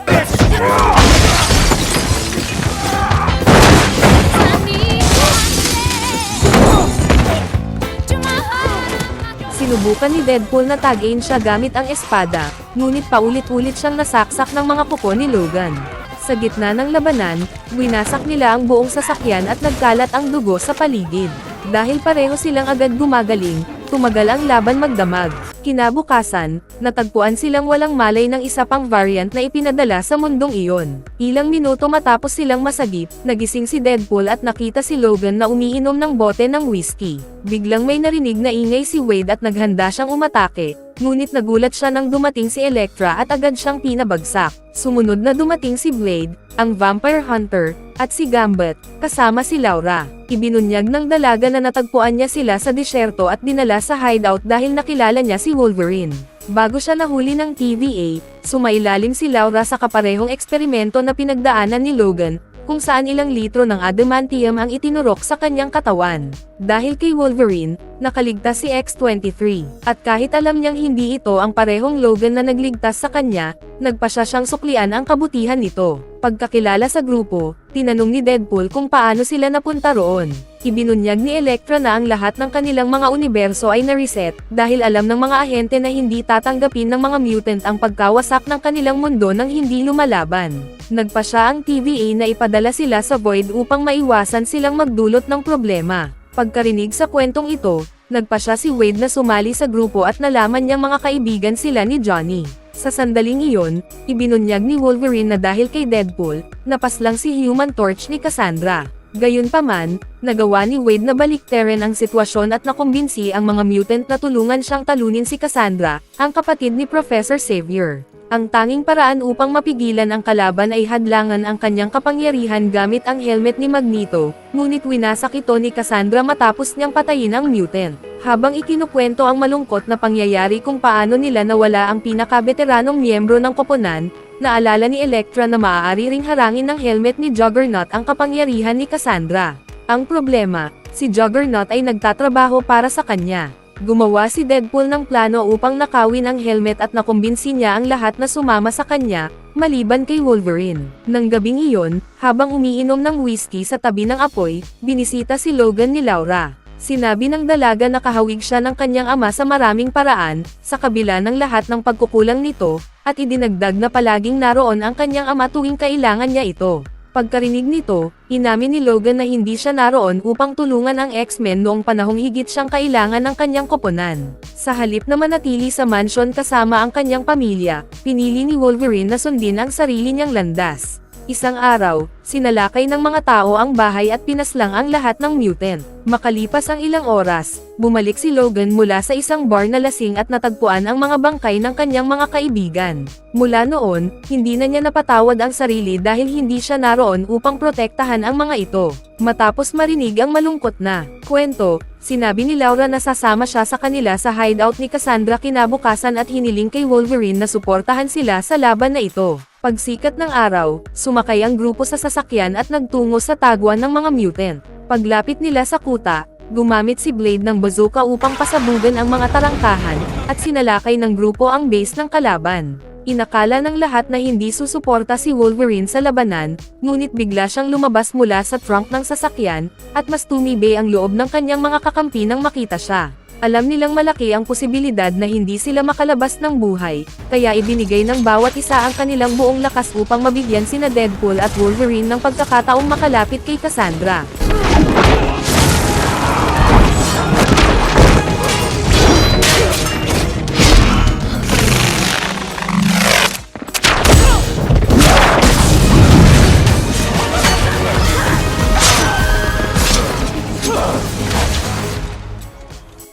[SPEAKER 1] Sinubukan ni Deadpool na tagayin siya gamit ang espada, ngunit paulit-ulit siyang nasaksak ng mga kuko ni Logan. Sa gitna ng labanan, winasak nila ang buong sasakyan at nagkalat ang dugo sa paligid. Dahil pareho silang agad gumagaling, tumagal ang laban magdamag. Kinabukasan, natagpuan silang walang malay ng isa pang variant na ipinadala sa mundong iyon. Ilang minuto matapos silang masagip, nagising si Deadpool at nakita si Logan na umiinom ng bote ng whiskey. Biglang may narinig na ingay si Wade at naghanda siyang umatake, ngunit nagulat siya nang dumating si Elektra at agad siyang pinabagsak. Sumunod na dumating si Blade, ang Vampire Hunter, at si Gambit, kasama si Laura. Ibinunyag ng dalaga na natagpuan niya sila sa disyerto at dinala sa hideout dahil nakilala niya si Wolverine. Bago siya nahuli ng TVA, sumailalim si Laura sa kaparehong eksperimento na pinagdaanan ni Logan, kung saan ilang litro ng adamantium ang itinurok sa kanyang katawan. Dahil kay Wolverine, nakaligtas si X-23. At kahit alam niyang hindi ito ang parehong Logan na nagligtas sa kanya, nagpasya siyang suklian ang kabutihan nito. Pagkakilala sa grupo, tinanong ni Deadpool kung paano sila napunta roon. Ibinunyag ni Elektra na ang lahat ng kanilang mga universo ay na-reset, dahil alam ng mga ahente na hindi tatanggapin ng mga mutant ang pagkawasak ng kanilang mundo nang hindi lumalaban. Nagpasya ang TVA na ipadala sila sa Void upang maiwasan silang magdulot ng problema. Pagkarinig sa kwentong ito, nagpasya si Wade na sumali sa grupo at nalaman niyang mga kaibigan sila ni Johnny. Sa sandaling iyon, ibinunyag ni Wolverine na dahil kay Deadpool, napaslang si Human Torch ni Cassandra. Gayunpaman, nagawa ni Wade na baliktarin ang sitwasyon at nakumbinsi ang mga mutant na tulungan siyang talunin si Cassandra, ang kapatid ni Professor Xavier. Ang tanging paraan upang mapigilan ang kalaban ay hadlangan ang kanyang kapangyarihan gamit ang helmet ni Magneto, ngunit winasak ito ni Cassandra matapos niyang patayin ang mutant. Habang ikinukwento ang malungkot na pangyayari kung paano nila nawala ang pinakabeteranong miyembro ng koponan, naalala ni Elektra na maaari ring harangin ng helmet ni Juggernaut ang kapangyarihan ni Cassandra. Ang problema, si Juggernaut ay nagtatrabaho para sa kanya. Gumawa si Deadpool ng plano upang nakawin ang helmet at nakumbinsi niya ang lahat na sumama sa kanya, maliban kay Wolverine. Nang gabing iyon, habang umiinom ng whiskey sa tabi ng apoy, binisita si Logan ni Laura. Sinabi ng dalaga na kahawig siya ng kanyang ama sa maraming paraan, sa kabila ng lahat ng pagkukulang nito, at idinagdag na palaging naroon ang kanyang ama tuwing kailangan niya ito. Pagkarinig nito, inamin ni Logan na hindi siya naroon upang tulungan ang X-Men noong panahong higit siyang kailangan ng kanyang koponan. Sa halip na manatili sa mansion kasama ang kanyang pamilya, pinili ni Wolverine na sundin ang sarili niyang landas. Isang araw, sinalakay ng mga tao ang bahay at pinaslang ang lahat ng mutant. Makalipas ang ilang oras, bumalik si Logan mula sa isang bar na lasing at natagpuan ang mga bangkay ng kanyang mga kaibigan. Mula noon, hindi na niya napatawad ang sarili dahil hindi siya naroon upang protektahan ang mga ito. Matapos marinig ang malungkot na kwento, sinabi ni Laura na sasama siya sa kanila sa hideout ni Cassandra kinabukasan at hiniling kay Wolverine na suportahan sila sa laban na ito. Pagsikat ng araw, sumakay ang grupo sa sasakyan at nagtungo sa tagwan ng mga mutant. Paglapit nila sa kuta, gumamit si Blade ng bazooka upang pasabugan ang mga tarangkahan, at sinalakay ng grupo ang base ng kalaban. Inakala ng lahat na hindi susuporta si Wolverine sa labanan, ngunit bigla siyang lumabas mula sa trunk ng sasakyan, at mas tumibay ang loob ng kanyang mga kakampi nang makita siya. Alam nilang malaki ang posibilidad na hindi sila makalabas ng buhay, kaya ibinigay ng bawat isa ang kanilang buong lakas upang mabigyan sina Deadpool at Wolverine ng pagkakataong makalapit kay Cassandra.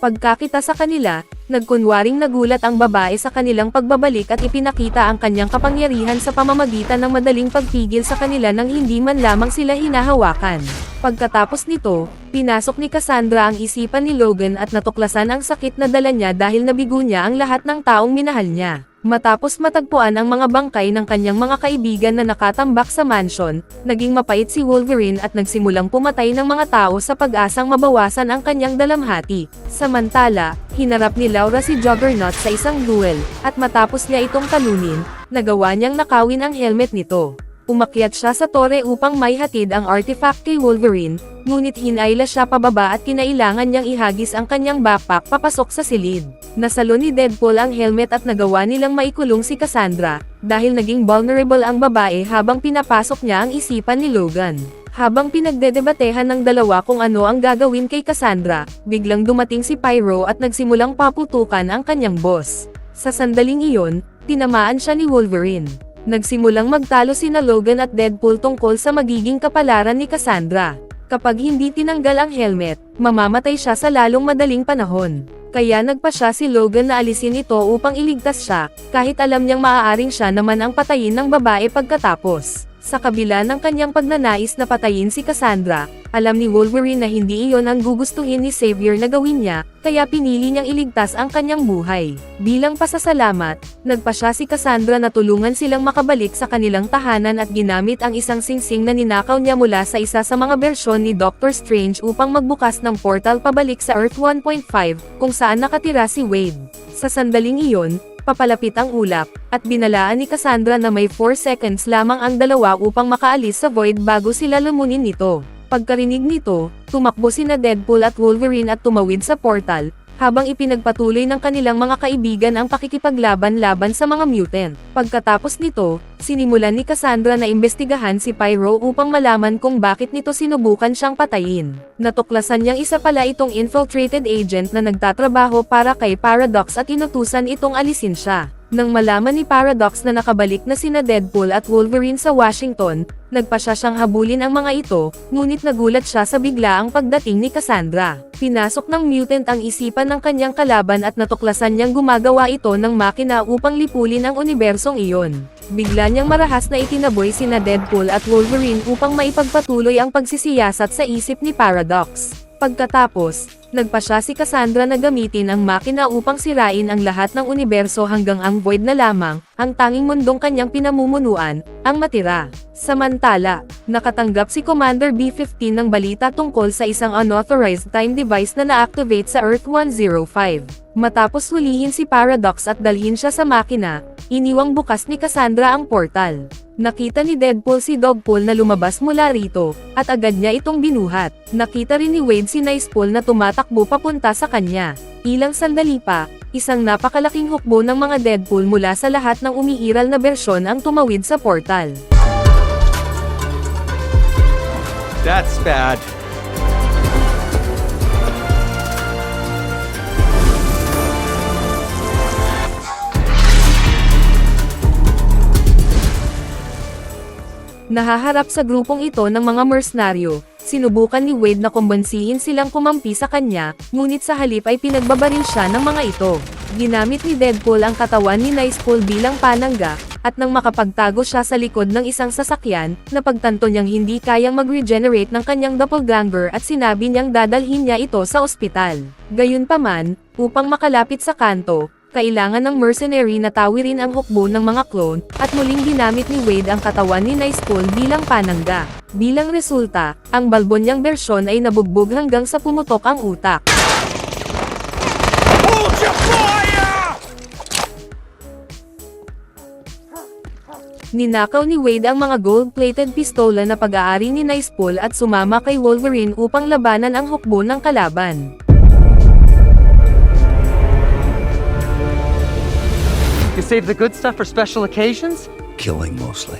[SPEAKER 1] Pagkakita sa kanila, nagkunwaring nagulat ang babae sa kanilang pagbabalik at ipinakita ang kanyang kapangyarihan sa pamamagitan ng madaling pagpigil sa kanila nang hindi man lamang sila hinahawakan. Pagkatapos nito, pinasok ni Cassandra ang isipan ni Logan at natuklasan ang sakit na dala niya dahil nabigo niya ang lahat ng taong minahal niya. Matapos matagpuan ang mga bangkay ng kanyang mga kaibigan na nakatambak sa mansion, naging mapait si Wolverine at nagsimulang pumatay ng mga tao sa pag-asang mabawasan ang kanyang dalamhati. Samantala, hinarap ni Laura si Juggernaut sa isang duel, at matapos niya itong talunin, nagawa niyang nakawin ang helmet nito. Umakyat siya sa tore upang may hatid ang artifact kay Wolverine, ngunit hinayla siya pababa at kinailangan niyang ihagis ang kanyang backpack papasok sa silid. Nasalo ni Deadpool ang helmet at nagawa nilang maikulong si Cassandra, dahil naging vulnerable ang babae habang pinapasok niya ang isipan ni Logan. Habang pinagdedebatehan ng dalawa kung ano ang gagawin kay Cassandra, biglang dumating si Pyro at nagsimulang paputukan ang kanyang boss. Sa sandaling iyon, tinamaan siya ni Wolverine. Nagsimulang magtalo sina Logan at Deadpool tungkol sa magiging kapalaran ni Cassandra. Kapag hindi tinanggal ang helmet, mamamatay siya sa lalong madaling panahon. Kaya nagpa siya si Logan na alisin ito upang iligtas siya, kahit alam niyang maaaring siya naman ang patayin ng babae pagkatapos. Sa kabila ng kanyang pagnanais na patayin si Cassandra, alam ni Wolverine na hindi iyon ang gugustuhin ni Xavier na gawin niya, kaya pinili niyang iligtas ang kanyang buhay. Bilang pasasalamat, nagpa siya si Cassandra na tulungan silang makabalik sa kanilang tahanan at ginamit ang isang singsing na ninakaw niya mula sa isa sa mga bersyon ni Doctor Strange upang magbukas ng portal pabalik sa Earth 1.5, kung saan nakatira si Wade. Sa sandaling iyon, papalapit ang ulap, at binalaan ni Cassandra na may 4 seconds lamang ang dalawa upang makaalis sa void bago sila lumunin nito. Pagkarinig nito, tumakbo sina Deadpool at Wolverine at tumawid sa portal, habang ipinagpatuloy ng kanilang mga kaibigan ang pakikipaglaban-laban sa mga mutant. Pagkatapos nito, sinimulan ni Cassandra na imbestigahan si Pyro upang malaman kung bakit nito sinubukan siyang patayin. Natuklasan niyang isa pala itong infiltrated agent na nagtatrabaho para kay Paradox at inutusan itong alisin siya. Nang malaman ni Paradox na nakabalik na sina Deadpool at Wolverine sa Washington, nagpa siya siyang habulin ang mga ito, ngunit nagulat siya sa biglaang pagdating ni Cassandra. Pinasok ng mutant ang isipan ng kanyang kalaban at natuklasan niyang gumagawa ito ng makina upang lipulin ang unibersong iyon. Bigla niyang marahas na itinaboy sina Deadpool at Wolverine upang maipagpatuloy ang pagsisiyasat sa isip ni Paradox. Pagkatapos, nagpa siya si Cassandra na gamitin ang makina upang sirain ang lahat ng universo hanggang ang void na lamang, ang tanging mundong kanyang pinamumunuan, ang matira. Samantala, nakatanggap si Commander B-15 ng balita tungkol sa isang unauthorized time device na na-activate sa Earth 105. Matapos hulihin si Paradox at dalhin siya sa makina, iniwang bukas ni Cassandra ang portal. Nakita ni Deadpool si Dogpool na lumabas mula rito, at agad niya itong binuhat. Nakita rin ni Wade si Nicepool na tumatakbo papunta sa kanya. Ilang sandali pa, isang napakalaking hukbo ng mga Deadpool mula sa lahat ng umiiral na bersyon ang tumawid sa portal.
[SPEAKER 8] That's bad.
[SPEAKER 1] Nahaharap sa grupong ito ng mga mercenaryo, sinubukan ni Wade na kumbansihin silang kumampi sa kanya, ngunit sa halip ay pinagbabaril siya ng mga ito. Ginamit ni Deadpool ang katawan ni Nicepool bilang panangga, at nang makapagtago siya sa likod ng isang sasakyan, napagtanto niyang hindi kayang mag-regenerate ng kanyang doppelganger at sinabi niyang dadalhin niya ito sa ospital. Gayunpaman, upang makalapit sa kanto, kailangan ng mercenary na tawirin ang hukbo ng mga clone, at muling ginamit ni Wade ang katawan ni Nicepool bilang panangga. Bilang resulta, ang balbon niyang bersyon ay nabugbog hanggang sa pumutok ang utak.
[SPEAKER 8] Hold your fire!
[SPEAKER 1] Ninakaw ni Wade ang mga gold-plated pistola na pag-aari ni Nicepool at sumama kay Wolverine upang labanan ang hukbo ng kalaban.
[SPEAKER 3] You save the good stuff for special occasions?
[SPEAKER 6] Killing mostly.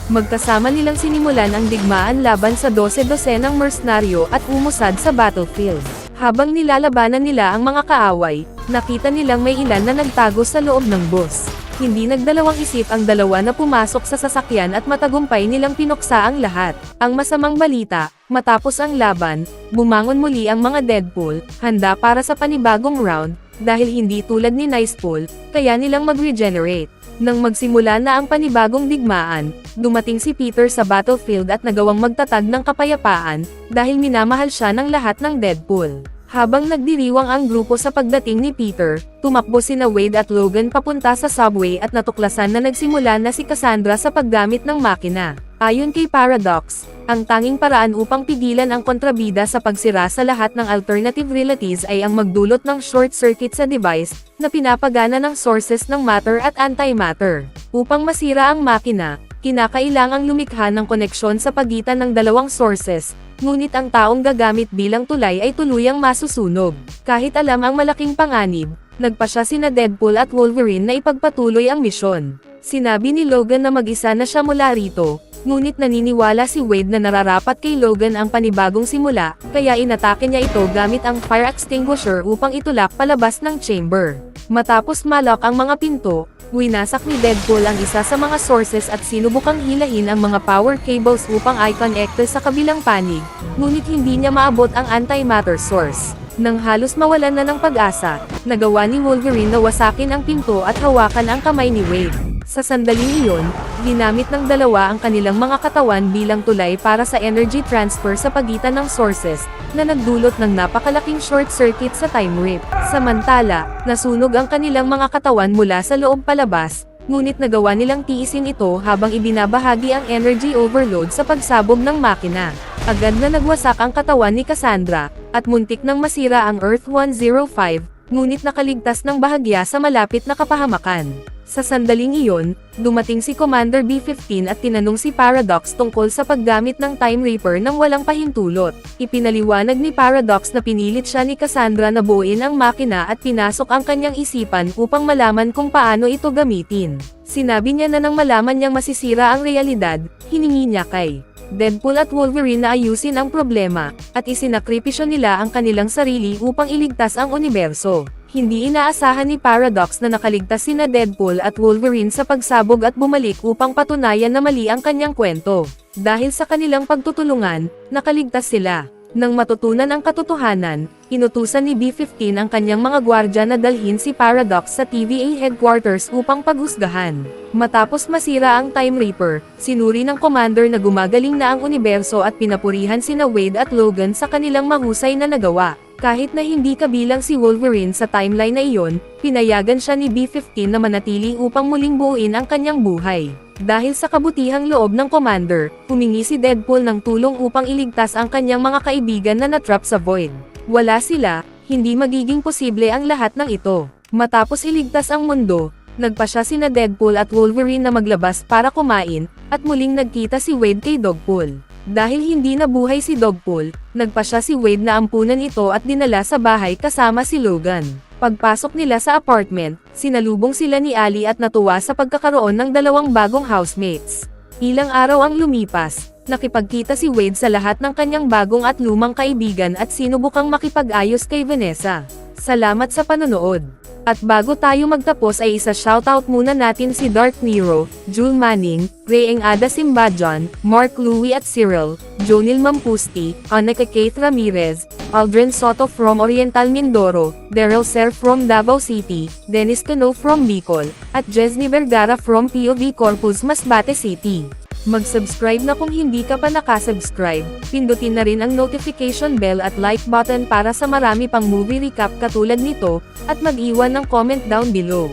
[SPEAKER 1] Magkasama nilang sinimulan ang digmaan laban sa 12-dosenang mercenaryo at umusad sa battlefield. Habang nilalabanan nila ang mga kaaway, nakita nilang may ilan na nagtago sa loob ng bus. Hindi nagdalawang isip ang dalawa na pumasok sa sasakyan at matagumpay nilang pinuksa ang lahat. Ang masamang balita, matapos ang laban, bumangon muli ang mga Deadpool, handa para sa panibagong round, dahil hindi tulad ni Nicepool, kaya nilang mag-regenerate. Nang magsimula na ang panibagong digmaan, dumating si Peter sa battlefield at nagawang magtatag ng kapayapaan, dahil minamahal siya ng lahat ng Deadpool. Habang nagdiriwang ang grupo sa pagdating ni Peter, tumakbo sina Wade at Logan papunta sa subway at natuklasan na nagsimula na si Cassandra sa paggamit ng makina. Ayon kay Paradox, ang tanging paraan upang pigilan ang kontrabida sa pagsira sa lahat ng alternative realities ay ang magdulot ng short circuit sa device na pinapagana ng sources ng matter at antimatter. Upang masira ang makina, kinakailangang lumikha ng koneksyon sa pagitan ng dalawang sources, ngunit ang taong gagamit bilang tulay ay tuluyang masusunog. Kahit alam ang malaking panganib, nagpasya sina Deadpool at Wolverine na ipagpatuloy ang misyon. Sinabi ni Logan na mag-isa na siya mula rito, ngunit naniniwala si Wade na nararapat kay Logan ang panibagong simula, kaya inatake niya ito gamit ang fire extinguisher upang itulak palabas ng chamber. Matapos malok ang mga pinto, winasak ni Deadpool ang isa sa mga sources at sinubukang hilahin ang mga power cables upang i-connect sa kabilang panig, ngunit hindi niya maabot ang antimatter source. Nang halos mawalan na ng pag-asa, nagawa ni Wolverine na wasakin ang pinto at hawakan ang kamay ni Wade. Sa sandaling iyon, ginamit ng dalawa ang kanilang mga katawan bilang tulay para sa energy transfer sa pagitan ng sources, na nagdulot ng napakalaking short circuit sa time warp. Samantala, nasunog ang kanilang mga katawan mula sa loob palabas, ngunit nagawa nilang tiisin ito habang ibinabahagi ang energy overload sa pagsabog ng makina. Agad na nagwasak ang katawan ni Cassandra, at muntik nang masira ang Earth-105, ngunit nakaligtas ng bahagya sa malapit na kapahamakan. Sa sandaling iyon, dumating si Commander B-15 at tinanong si Paradox tungkol sa paggamit ng Time Reaper nang walang pahintulot. Ipinaliwanag ni Paradox na pinilit siya ni Cassandra na buuin ang makina at pinasok ang kanyang isipan upang malaman kung paano ito gamitin. Sinabi niya na nang malaman niyang masisira ang realidad, hiningi niya kay Deadpool at Wolverine na ayusin ang problema, at isinakripisyo nila ang kanilang sarili upang iligtas ang universo. Hindi inaasahan ni Paradox na nakaligtas sina Deadpool at Wolverine sa pagsabog at bumalik upang patunayan na mali ang kanyang kwento. Dahil sa kanilang pagtutulungan, nakaligtas sila. Nang matutunan ang katotohanan, inutusan ni B-15 ang kanyang mga gwardya na dalhin si Paradox sa TVA headquarters upang paghusgahan. Matapos masira ang Time Reaper, sinuri ng commander na gumagaling na ang universo at pinapurihan sina Wade at Logan sa kanilang mahusay na nagawa. Kahit na hindi kabilang si Wolverine sa timeline na iyon, pinayagan siya ni B-15 na manatili upang muling buuin ang kanyang buhay. Dahil sa kabutihang loob ng commander, humingi si Deadpool ng tulong upang iligtas ang kanyang mga kaibigan na natrap sa Void. Wala sila, hindi magiging posible ang lahat ng ito. Matapos iligtas ang mundo, nagpasya sina Deadpool at Wolverine na maglabas para kumain, at muling nagkita si Wade kay Dogpool. Dahil hindi nabuhay si Dogpool, nagpasya si Wade na ampunan ito at dinala sa bahay kasama si Logan. Pagpasok nila sa apartment, sinalubong sila ni Ali at natuwa sa pagkakaroon ng dalawang bagong housemates. Ilang araw ang lumipas, nakipagkita si Wade sa lahat ng kanyang bagong at lumang kaibigan at sinubukang makipag-ayos kay Vanessa. Salamat sa panonood. At bago tayo magtapos ay isa-shoutout muna natin si Dark Nero, Jule Manning, Reyeng Ada Simbajon, Mark Louie at Cyril, Jonil Mampusti, Annika Kate Ramirez, Aldrin Soto from Oriental Mindoro, Daryl Ser from Davao City, Dennis Cano from Bicol, at Jesny Vergara from POV Corpus Masbate City. Mag-subscribe na kung hindi ka pa nakasubscribe, pindutin na rin ang notification bell at like button para sa marami pang movie recap katulad nito, at mag-iwan ng comment down below.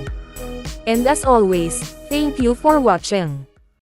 [SPEAKER 1] And as always, thank you for watching.